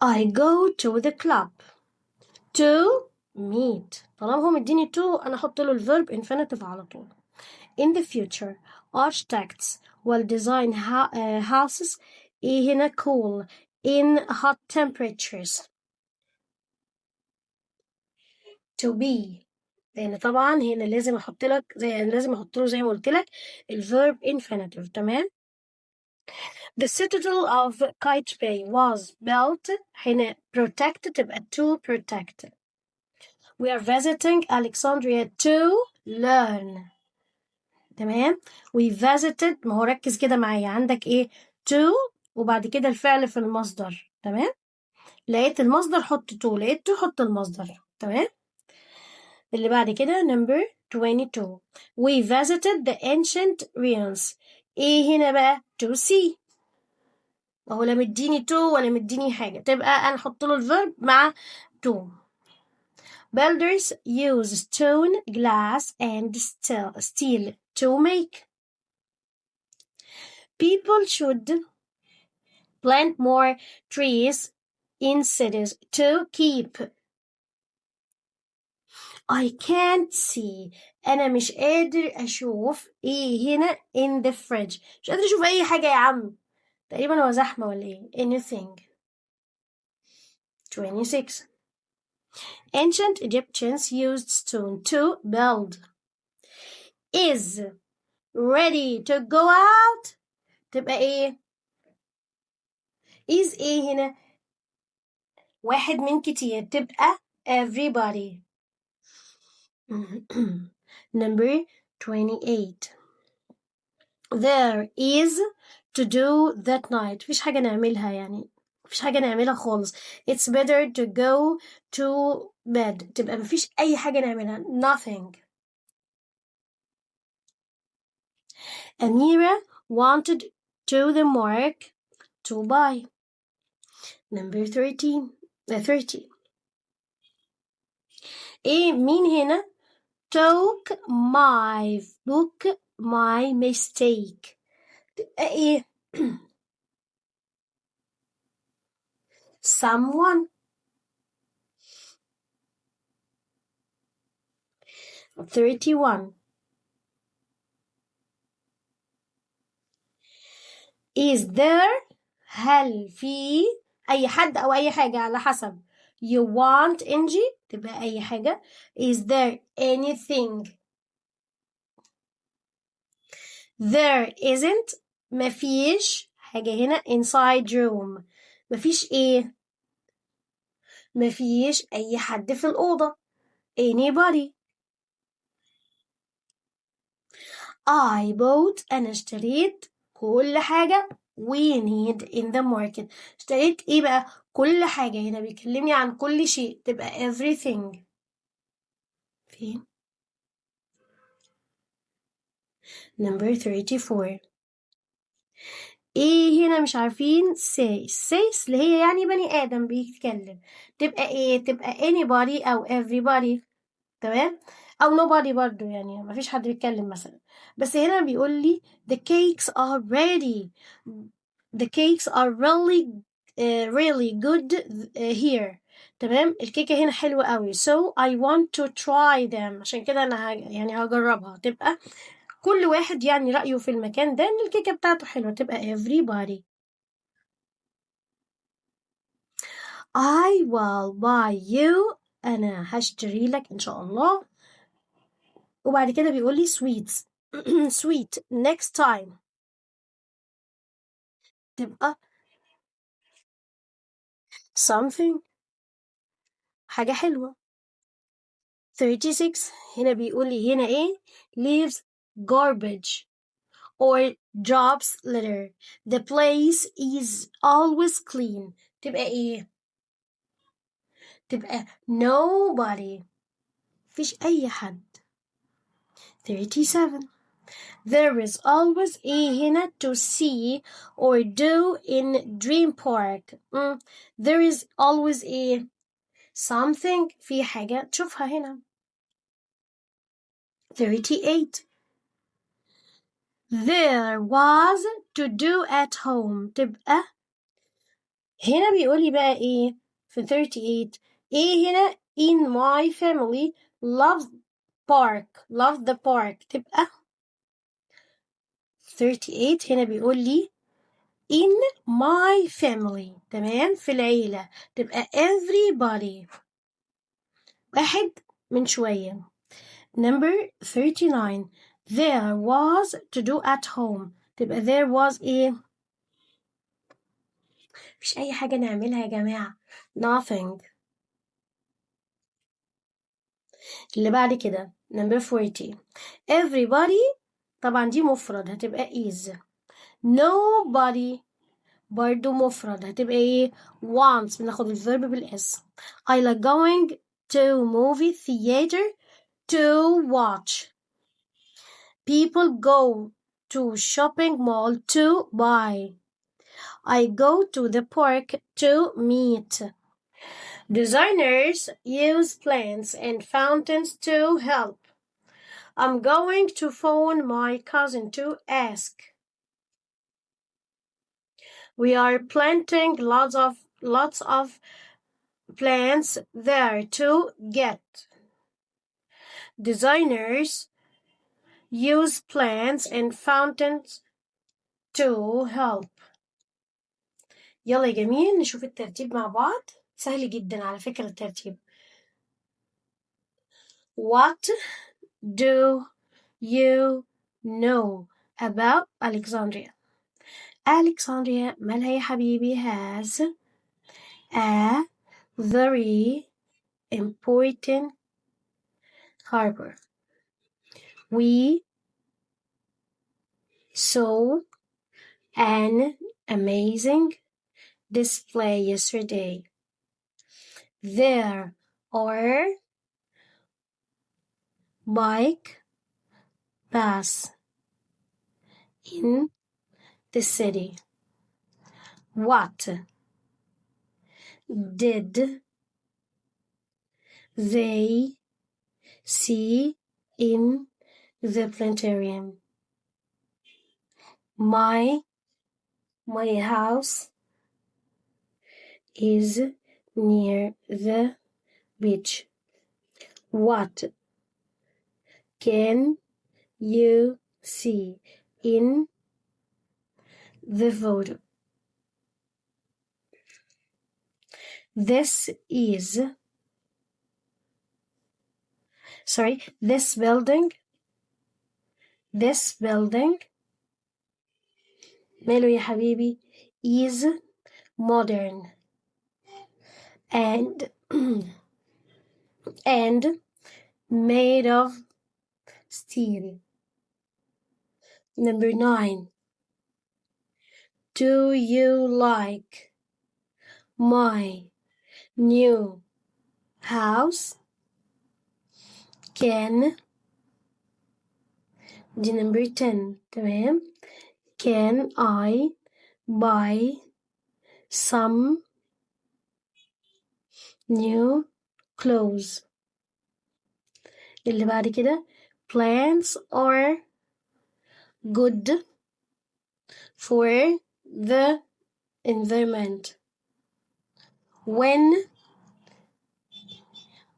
I go to the club to meet. طالما هو مديني to أنا أحط له الverb infinitive على طول. In the future architects will design houses هنا cool in hot temperatures. To be لأن طبعا هنا لازم أحط له زي ما قلت لك الverb infinitive. تمام. The citadel of Qaitbay was built هنا protect تبقى to protect. We are visiting Alexandria to learn. تمام. We visited ما هو ركز كده معايا عندك ايه to وبعد كده الفعل في المصدر. تمام. لقيت المصدر حط to لقيت to حط المصدر. تمام. اللي بعد كده number 22. We visited the ancient ruins. ايه هنا بقى to see. وهو لا مديني to ولا مديني حاجة تبقى أنا أحط له الverb مع to. Builders use stone, glass and steel to make. People should plant more trees in cities to keep. I can't see. أنا مش قادر أشوف إيه هنا in the fridge. مش قادر أشوف أي حاجة يا عم. تقريبا هو زحمة ولا إيه؟ Anything. 26. Ancient Egyptians used stone to build. Is ready to go out. تبقى إيه؟ is إيه هنا؟ واحد من كتير تبقى everybody. Number 28. There is to do that night. مفيش حاجة نعملها يعني مفيش حاجة نعملها خالص. It's better to go to bed. تبقى مفيش أي حاجة نعملها. Nothing. Amira wanted to the market to buy. Number 30. إيه مين هنا؟ Took my book my mistake. تبقى إيه؟ someone. 31. Is there هل في أي حد أو أي حاجة على حسب you want إنجي تبقى أي حاجة. Is there anything there isn't مفيش حاجة هنا inside room مفيش إيه مفيش أي حد في الأوضة anybody. I bought أنا اشتريت كل حاجة we need in the market. اشتريت ايه بقى؟ كل حاجة. هنا بيكلمني عن كل شيء تبقى everything. فين؟ number 34. ايه هنا مش عارفين says اللي هي يعني بني آدم بيتكلم تبقى ايه؟ تبقى anybody أو everybody. تمام؟ أو nobody برضو يعني مفيش حد بيتكلم مثلا. بس هنا بيقول لي the cakes are ready. The cakes are really good here. تمام الكيكة هنا حلوة قوي so I want to try them. عشان كده أنا يعني هجربها. تبقى كل واحد يعني رأيه في المكان ده إن الكيكة بتاعته حلوة تبقى everybody. I will buy you أنا هشتري لك إن شاء الله. وبعد كده بيقول لي sweets sweet next time تبقى something حاجة حلوة. 36 هنا بيقول لي هنا ايه leaves garbage or drops litter. The place is always clean. تبقى ايه؟ تبقى nobody مفيش أي حد. 37 There is always ايه هنا to see or do in Dream Park. There is always ايه something في حاجة تشوفها هنا. 38 There was to do at home. تبقى هنا بيقولي بقى ايه في 38 ايه هنا in my family loves the park. تبقى 38 هنا بيقولي in my family. تمام في العيلة تبقى everybody. واحد من شوية. number 39 there was to do at home. تبقى there was ايه مفيش أي حاجة نعملها يا جماعة. nothing. اللي بعد كده number 40 everybody طبعا دي مفرد هتبقى is. nobody برضو مفرد هتبقى ايه wants بناخد الفيرب بالاس. I like going to movie theater to watch. people go to shopping mall to buy. I go to the park to meet. Designers use plants and fountains to help. I'm going to phone my cousin to ask. We are planting lots of plants there to get. Designers use plants and fountains to help. يلا يا جميل نشوف الترتيب مع بعض. سهل جدا على فكرة الترتيب. What do you know about Alexandria? Alexandria مالها يا حبيبي has a very important harbor. We saw an amazing display yesterday. There are bike paths in the city. What did they see in the planetarium? My house is near the beach. What can you see in the photo? This building ماله يا حبيبي is modern and made of steel. Number 9. Do you like my new house? دي number 10. تمام. Can I buy some new clothes? اللي بعد كده plants are good for the environment. When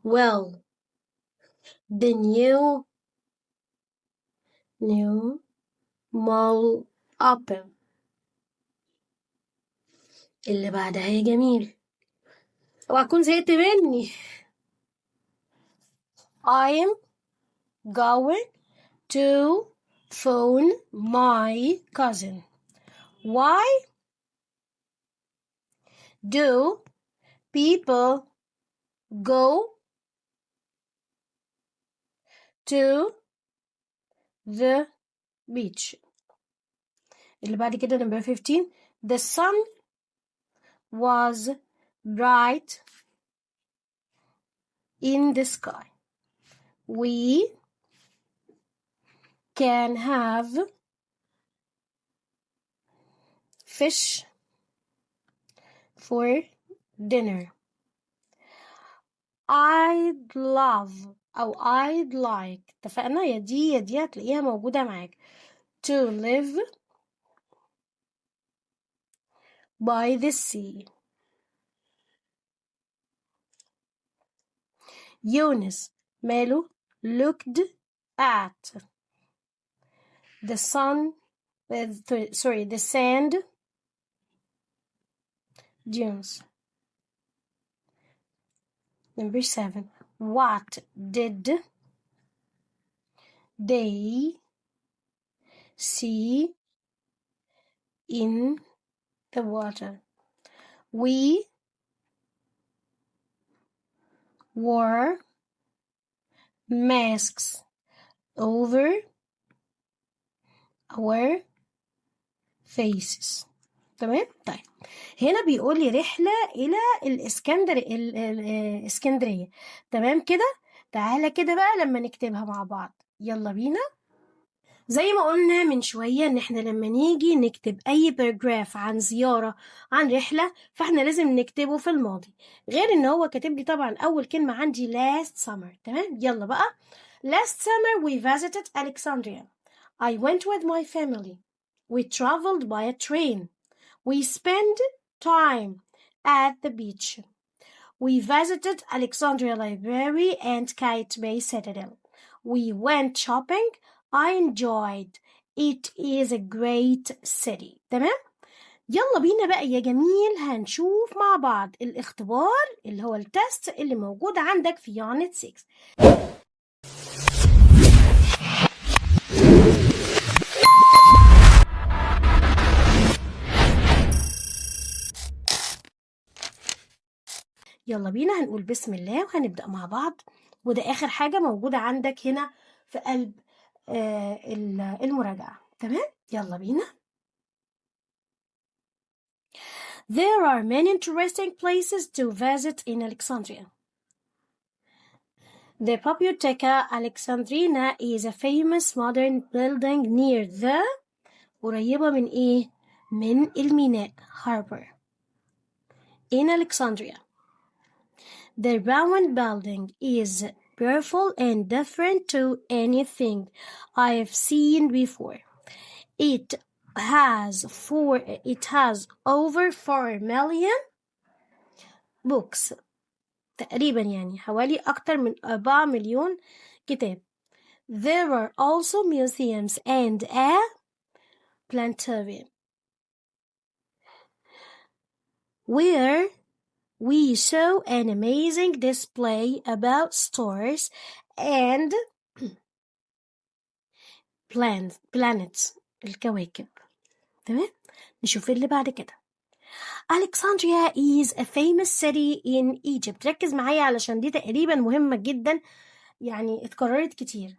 will the new mall open? اللي بعدها يا جميل اوعى تكون زهقت مني. I'm going to phone my cousin. Why do people go to the beach? اللي بعد كده number 15. The sun was bright in the sky. We can have fish for dinner. I'd like اتفقنا يا دي هتلاقيها موجودة معاك to live by the sea. Yunus ماله looked at the sand dunes. Number 7. What did they see in the water? We wore masks over our faces. تمام. طيب هنا بيقول لي رحلة إلى الإسكندرية. تمام كده. تعالى كده بقى لما نكتبها مع بعض. يلا بينا. زي ما قلنا من شوية ان احنا لما نيجي نكتب اي باراجراف عن زيارة عن رحلة فاحنا لازم نكتبه في الماضي، غير ان هو كاتب لي طبعا اول كلمة عندي last summer. تمام. يلا بقى. Last summer we visited Alexandria. I went with my family. We traveled by a train. We spent time at the beach. We visited Alexandria Library and Kite Bay Citadel. We went shopping. I enjoyed. It is a great city. تمام؟ يلا بينا بقى يا جميل هنشوف مع بعض الاختبار اللي هو التست اللي موجود عندك في يونت 6. يلا بينا هنقول بسم الله وهنبدأ مع بعض، وده آخر حاجة موجودة عندك هنا في قلب المراجعة. تمام. يلا بينا. There are many interesting places to visit in Alexandria. The Biblioteca Alexandrina is a famous modern building near the قريبة من إيه؟ من الميناء harbor in Alexandria. The round building is beautiful and different to anything I've seen before. It has over 4 million books. تقريبا يعني حوالي أكتر من 4 مليون كتاب. There are also museums and a planetarium where we saw an amazing display about stars and planets الكواكب. تمام؟ نشوف اللي بعد كده. Alexandria is a famous city in Egypt. ركز معايا علشان دي تقريبا مهمة جدا يعني اتكررت كتير.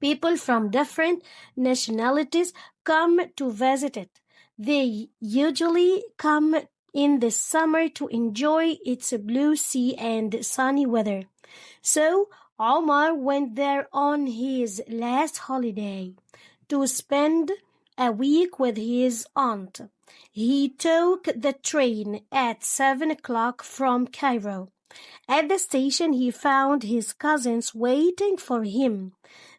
People from different nationalities come to visit it. They usually come in the summer to enjoy its blue sea and sunny weather. So Omar went there on his last holiday to spend a week with his aunt. He took the train at 7 o'clock from Cairo. At the station, he found his cousins waiting for him.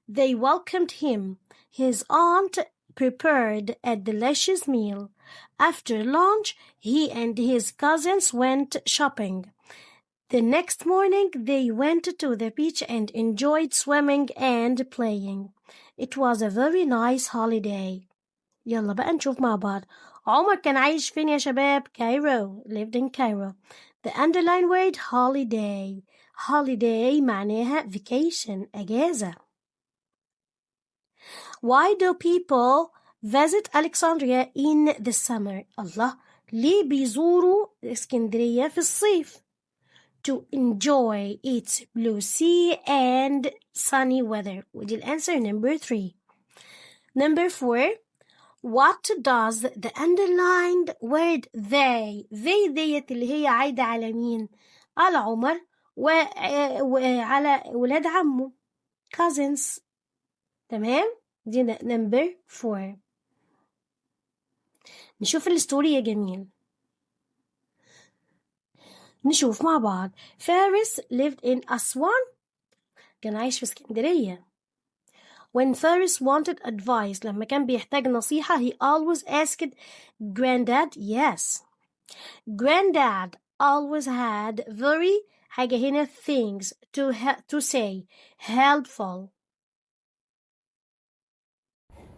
They welcomed him. His aunt prepared a delicious meal. After lunch, he and his cousins went shopping. The next morning, they went to the beach and enjoyed swimming and playing. It was a very nice holiday. يلا بقى نشوف مع بعض. عمر كان عايش فين يا شباب؟ Cairo. Lived in Cairo. The underlined word holiday. Holiday معناها vacation, أجازة. Why do people visit Alexandria in the summer? الله، ليه بيزوروا اسكندرية في الصيف؟ To enjoy its blue sea and sunny weather. ودي الأنسر number 3. Number 4. What does the underlined word they ديت اللي هي عايدة على مين؟ على عمر وعلى ولاد عمه cousins. تمام؟ دي number 4. نشوف الستوري يا جميل. نشوف مع بعض. فارس lived in أسوان. كان عايش في اسكندرية. When Faris wanted advice, لما كان بيحتاج نصيحة, he always asked Granddad. Yes. Granddad always had very حاجة هنا things to say, helpful.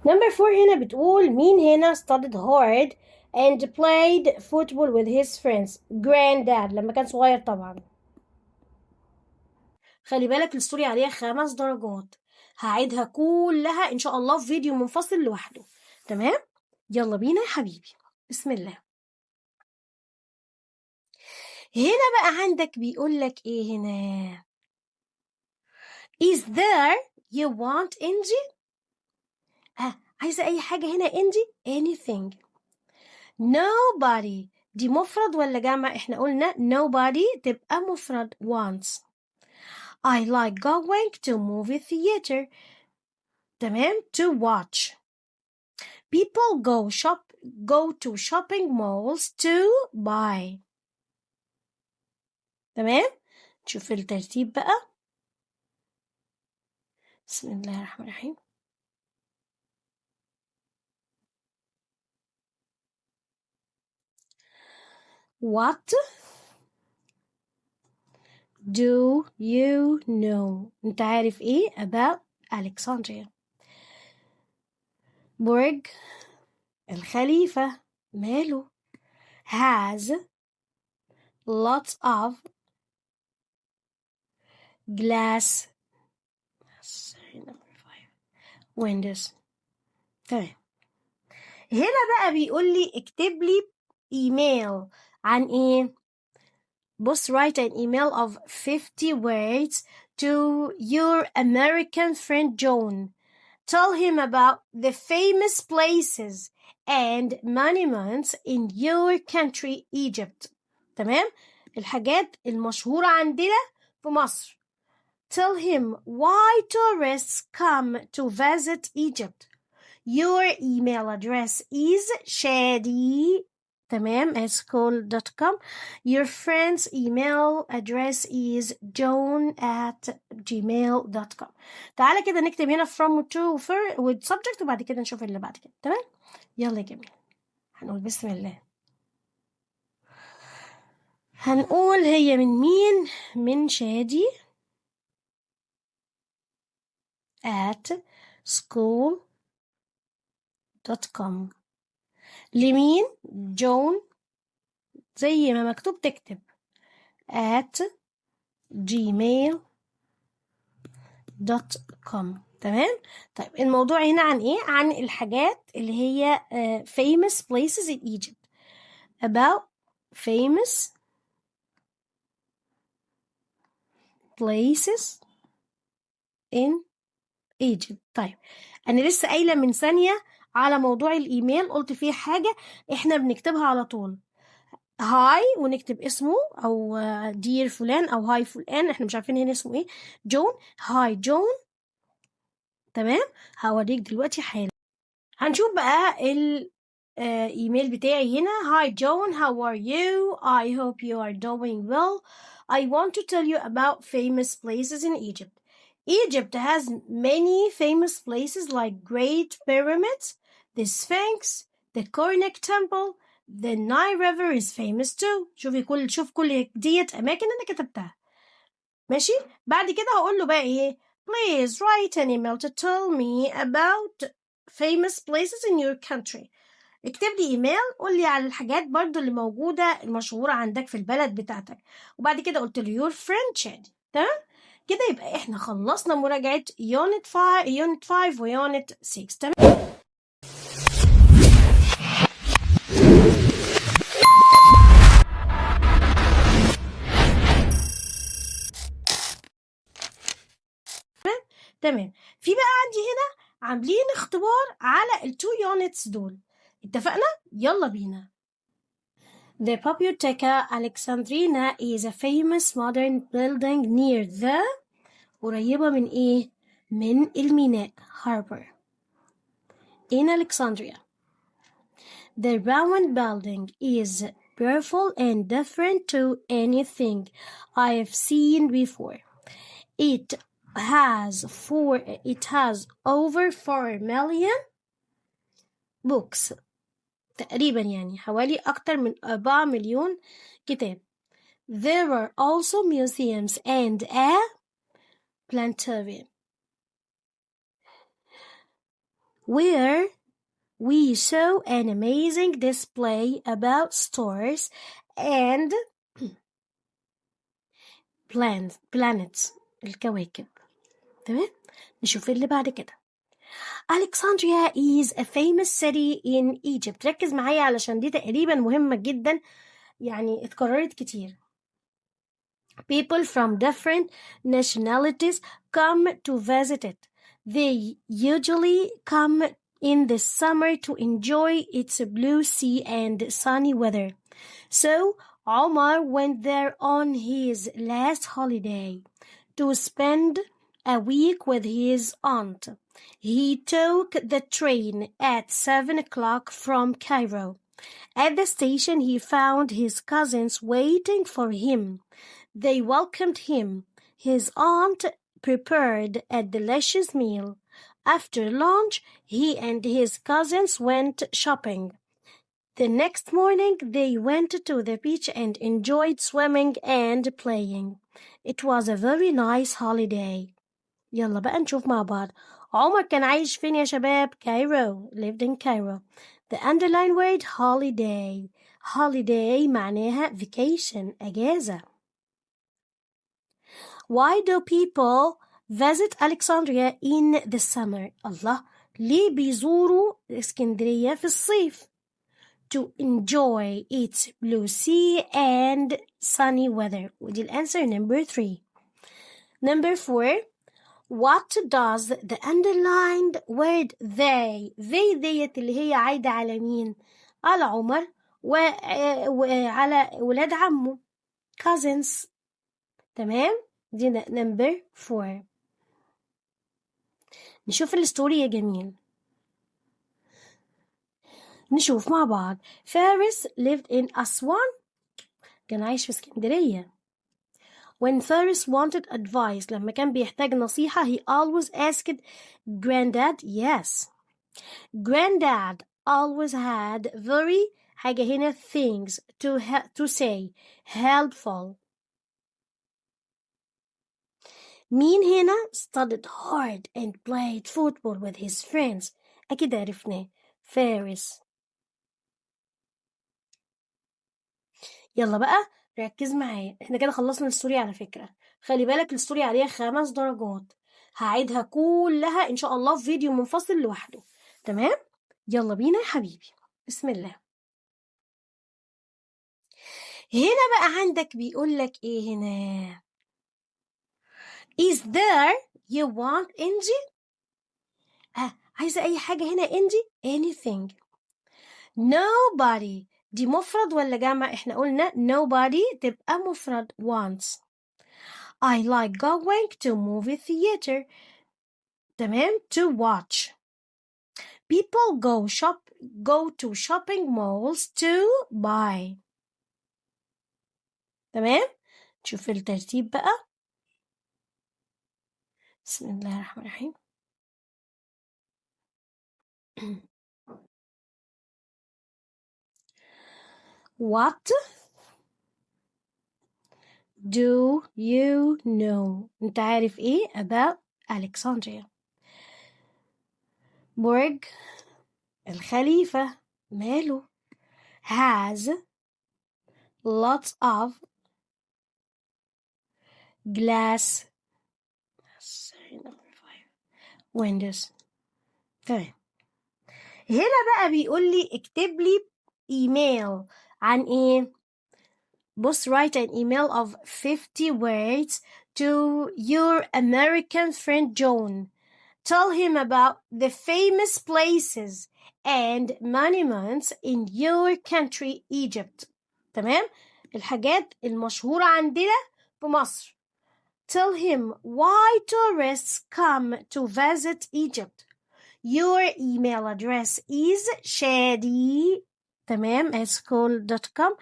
Number 4 هنا بتقول مين هنا studied hard and played football with his friends. Granddad لما كان صغير طبعا. خلي بالك الستوري عليها 5 درجات. هعيدها كلها إن شاء الله في فيديو منفصل لوحده. تمام؟ يلا بينا يا حبيبي. بسم الله. هنا بقى عندك بيقول لك إيه هنا؟ Is there you want Angie؟ عايزة أي حاجة هنا Angie؟ Anything. Nobody دي مفرد ولا جمع؟ إحنا قلنا nobody تبقى مفرد wants. I like going to movie theater. تمام؟ To watch. People go to shopping malls to buy. تمام؟ شوف الترتيب بقى. بسم الله الرحمن الرحيم. What do you know? انت عارف ايه about Alexandria؟ برج الخليفة ماله؟ has lots of glass windows. تمام. هنا بقى بيقول لي اكتب لي ايميل عن ايه؟ بص write an email of 50 words to your American friend John. Tell him about the famous places and monuments in your country Egypt. تمام؟ الحاجات المشهورة عندنا في مصر. Tell him why tourists come to visit Egypt. Your email address is shadi @school.com. Your friend's email address is john@gmail.com. تعالى كده نكتب هنا from to for with subject وبعد كده نشوف اللي بعد كده. تمام؟ يلا يا جميل. هنقول بسم الله. هنقول هي من مين؟ من شادي @school.com. لمين؟ جون زي ما مكتوب تكتب @gmail.com. تمام؟ طيب الموضوع هنا عن ايه؟ عن الحاجات اللي هي famous places in Egypt. about famous places in Egypt. طيب انا لسه قايله من ثانيه على موضوع الايميل، قلت فيه حاجه احنا بنكتبها على طول، هاي ونكتب اسمه او دير فلان او هاي فلان، احنا مش عارفين هنا اسمه ايه، جون، هاي جون. تمام؟ هوريك دلوقتي حالا. هنشوف بقى الايميل بتاعي هنا. Hi John, how are you? I hope you are doing well. I want to tell you about famous places in Egypt. Egypt has many famous places like Great Pyramids, the Sphinx, the Karnak Temple. The Nile River is famous too. شوف كل ديت أماكن أنا كتبتها. ماشي؟ بعد كده هقول له بقى إيه؟ Please write an email to tell me about famous places in your country. اكتب لي ايميل قول لي على الحاجات برضو اللي موجودة المشهورة عندك في البلد بتاعتك. وبعد كده قلت له your friend Shadi. تمام؟ كده يبقى احنا خلصنا مراجعة يونت 5 ويونت 6. تمام؟ تمام. في بقى عندي هنا عاملين اختبار على التو يونتس دول. اتفقنا؟ يلا بينا. The Biblioteca Alexandrina is a famous modern building near the قريبة من إيه؟ من الميناء harbor in Alexandria. The round building is beautiful and different to anything I've seen before. It has over 4 million books. تقريبا يعني حوالي أكتر من 4 مليون كتاب. There are also museums and a planetarium where we saw an amazing display about stars and planets الكواكب. تمام؟ نشوف اللي بعد كده. Alexandria is a famous city in Egypt. ركز معايا علشان دي تقريبا مهمة جدا، يعني اتكررت كتير. People from different nationalities come to visit it. They usually come in the summer to enjoy its blue sea and sunny weather. So Omar went there on his last holiday to spend a week with his aunt. He took the train at 7 o'clock from Cairo. At the station, he found his cousins waiting for him. They welcomed him. His aunt prepared a delicious meal. After lunch, he and his cousins went shopping. The next morning, they went to the beach and enjoyed swimming and playing. It was a very nice holiday. يلا بقى نشوف مع بعض. عمر كان عايش فين يا شباب؟ Cairo. Lived in Cairo. The underline word holiday. Holiday معناها vacation. أجازة. Why do people visit Alexandria in the summer? الله، ليه بيزوروا اسكندرية في الصيف؟ To enjoy its blue sea and sunny weather. ودي الأنسر number 3. Number 4. What does the underlined word they ديت اللي هي عايدة على مين؟ على عمر وعلى ولاد عمه cousins. تمام؟ دي number 4. نشوف الستوري يا جميل. نشوف مع بعض. فارس lived in أسوان. كان عايش في اسكندرية. When Faris wanted advice, لما كان بيحتاج نصيحة, he always asked granddad. Yes, granddad always had very حاجة هنا things to say, helpful. مين هنا studied hard and played football with his friends. أكيد عرفناه. فارس. يلا بقى ركز معايا. احنا كده خلصنا الستوري على فكرة. خلي بالك الستوري عليها 5 درجات. هعيدها كلها ان شاء الله في فيديو منفصل لوحده. تمام؟ يلا بينا يا حبيبي. بسم الله. هنا بقى عندك بيقول لك ايه هنا؟ Is there you want Angie؟ عايزة اي حاجة هنا Angie؟ Anything. Nobody دي مفرد ولا جمع؟ احنا قلنا nobody تبقى مفرد once. I like going to movie theater. تمام؟ To watch. People go to shopping malls to buy. تمام؟ شوف الترتيب بقى. بسم الله الرحمن الرحيم. What do you know؟ انت عارف ايه about Alexandria؟ برج الخليفة ماله؟ has lots of glass windows. تمام. هنا بقى بيقول لي اكتب لي ايميل عن ايه؟ بص write an email of 50 words to your American friend John. Tell him about the famous places and monuments in your country Egypt. تمام؟ الحاجات المشهورة عندنا في مصر. Tell him why tourists come to visit Egypt. Your email address is shadi @school.com.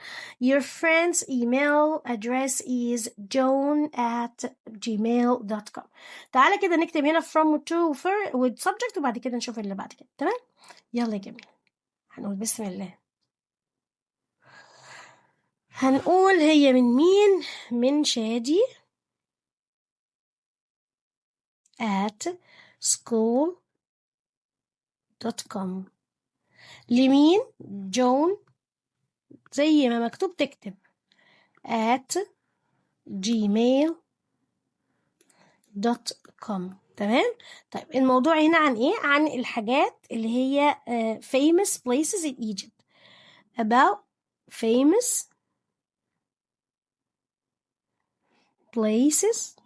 Your friend's email address is john@gmail.com. تعالى كده نكتب هنا from to for with subject وبعد كده نشوف اللي بعد كده. تمام؟ يلا يا جميل. هنقول بسم الله. هنقول هي من مين؟ من شادي @school.com. لمين؟ جون زي ما مكتوب تكتب @gmail.com. تمام؟ طيب الموضوع هنا عن ايه؟ عن الحاجات اللي هي famous places in Egypt. about famous places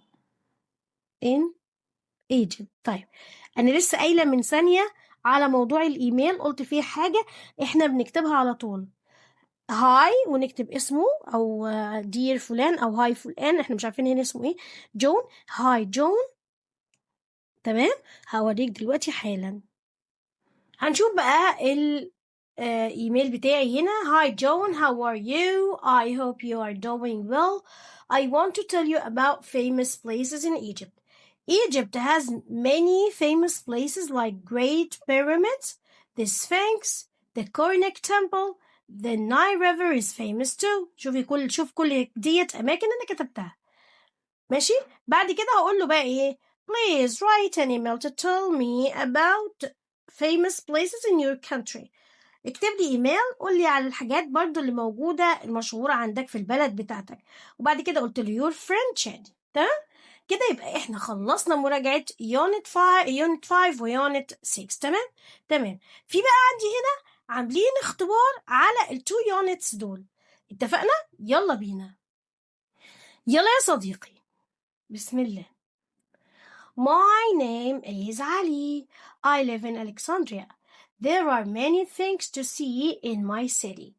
in Egypt. طيب انا لسه قايله من ثانيه على موضوع الايميل، قلت فيه حاجه احنا بنكتبها على طول. هاي ونكتب اسمه او دير فلان او هاي فلان، احنا مش عارفين هنا اسمه ايه. جون. هاي جون. تمام؟ هوريك دلوقتي حالا. هنشوف بقى الايميل بتاعي هنا. Hi John, how are you? I hope you are doing well. I want to tell you about famous places in Egypt. Egypt has many famous places like Great Pyramids, the Sphinx, the Karnak Temple. The Nile River is famous too. شوف كل ديت أماكن أنا كتبتها. ماشي؟ بعد كده هقول له بقى إيه؟ Please write an email to tell me about famous places in your country. اكتب لي ايميل قول لي على الحاجات برضو اللي موجودة المشهورة عندك في البلد بتاعتك. وبعد كده قلت له your friend Shadi. تمام؟ كده يبقى احنا خلصنا مراجعة يونت 5 ويونت 6. تمام؟ تمام. في بقى عندي هنا عاملين اختبار على التو يونتس دول. اتفقنا؟ يلا بينا. يلا يا صديقي. بسم الله. My name is Ali. I live in Alexandria. There are many things to see in my city.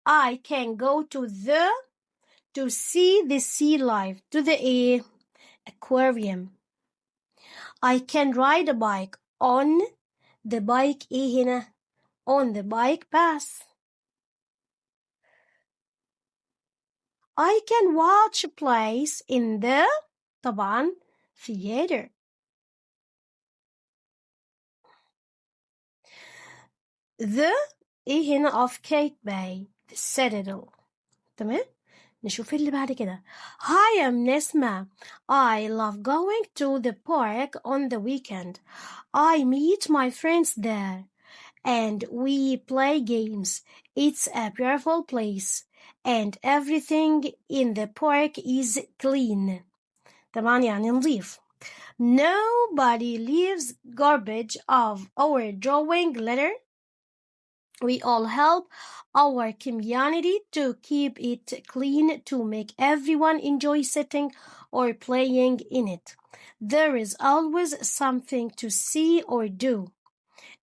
I can go to see the sea life, to the aquarium. I can ride a bike on the bike هنا on the bike path. I can watch plays in the طبعا theater. The هنا of Kate Bay, the Citadel. تمام؟ نشوف اللي بعد كده. Hi, I'm Nesma. I love going to the park on the weekend. I meet my friends there and we play games. It's a beautiful place and everything in the park is clean. طبعا يعني نظيف. Nobody leaves garbage of our drawing litter. We all help our community to keep it clean to make everyone enjoy sitting or playing in it. There is always something to see or do.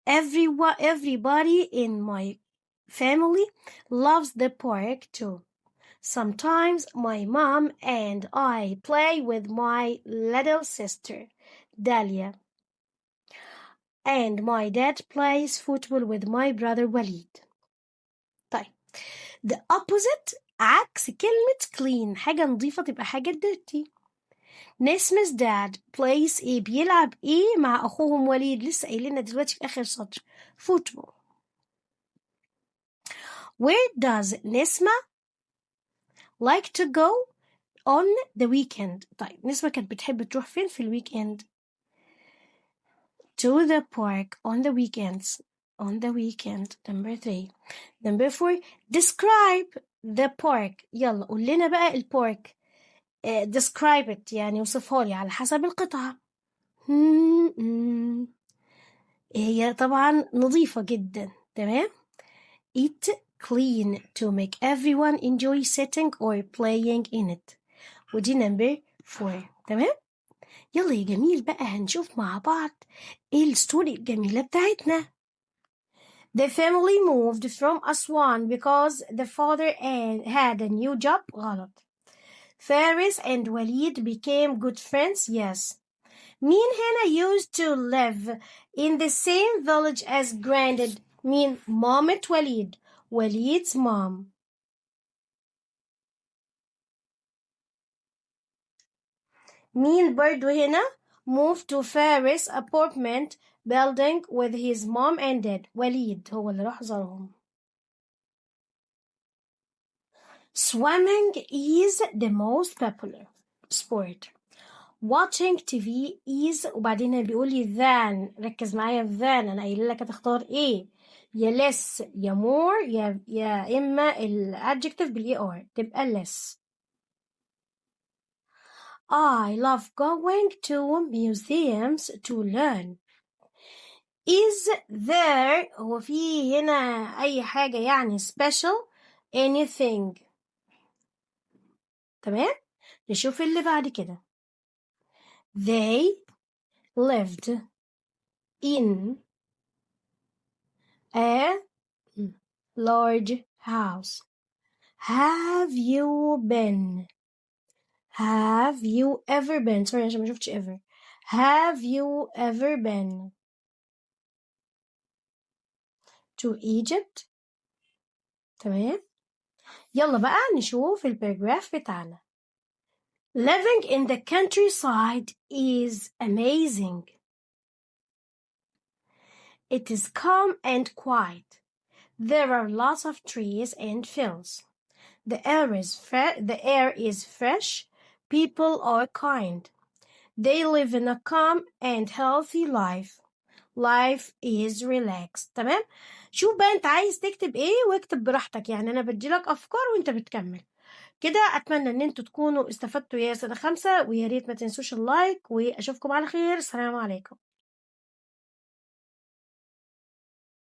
Everybody in my family loves the park too. Sometimes my mom and I play with my little sister, Dalia. And my dad plays football with my brother Walid. طيب the opposite عكس كلمة clean حاجة نظيفة تبقى حاجة dirty. نسم's dad plays بيلعب مع أخوهم وليد لسه قايلنا دلوقتي في آخر سطر football. Where does نسمة like to go on the weekend? طيب نسمة كانت بتحب تروح فين في الويكند؟ To the park on the weekends. On the weekend. Number 3. Number 4. Describe the park. يلا قول لنا بقى البارك. Describe it يعني وصفها لي على حسب القطعة. هي طبعا نظيفة جدا. تمام؟ It's clean to make everyone enjoy sitting or playing in it. ودي number 4. تمام؟ يلا يا جميل بقى هنشوف مع بعض ايه الستوري الجميلة بتاعتنا. The family moved from Aswan because the father had a new job. غلط. Faris and Walid became good friends. Yes. مين هنا used to live in the same village as granddad؟ مين؟ مامة وليد. Walid's mom. مين برضو هنا moved to Faris apartment building with his mom and dad. وليد هو اللي راح زارهم. Swimming is the most popular sport. Watching TV is وبعدين بيقول لي than. ركز معايا than أنا قايل لك هتختار إيه يا less يا more يا إما الadjective بالER تبقى less. I love going to museums to learn. Is there هو في هنا أي حاجة يعني special anything. تمام نشوف اللي بعد كده. They lived in a large house. Have you ever been sorry عشان ما شفتش ever. Have you ever been to Egypt؟ تمام يلا بقى نشوف الباراجراف بتاعنا. Living in the countryside is amazing. It is calm and quiet. There are lots of trees and fields. The air is fresh. People are kind. They live in a calm and healthy life. Life is relaxed. تمام؟ شوف بقى انت عايز تكتب ايه واكتب براحتك يعني انا بديلك افكار وانت بتكمل كده. اتمنى ان انتوا تكونوا استفدتوا يا سنة 5 ويا ريت ما تنسوش اللايك واشوفكم على خير. السلام عليكم.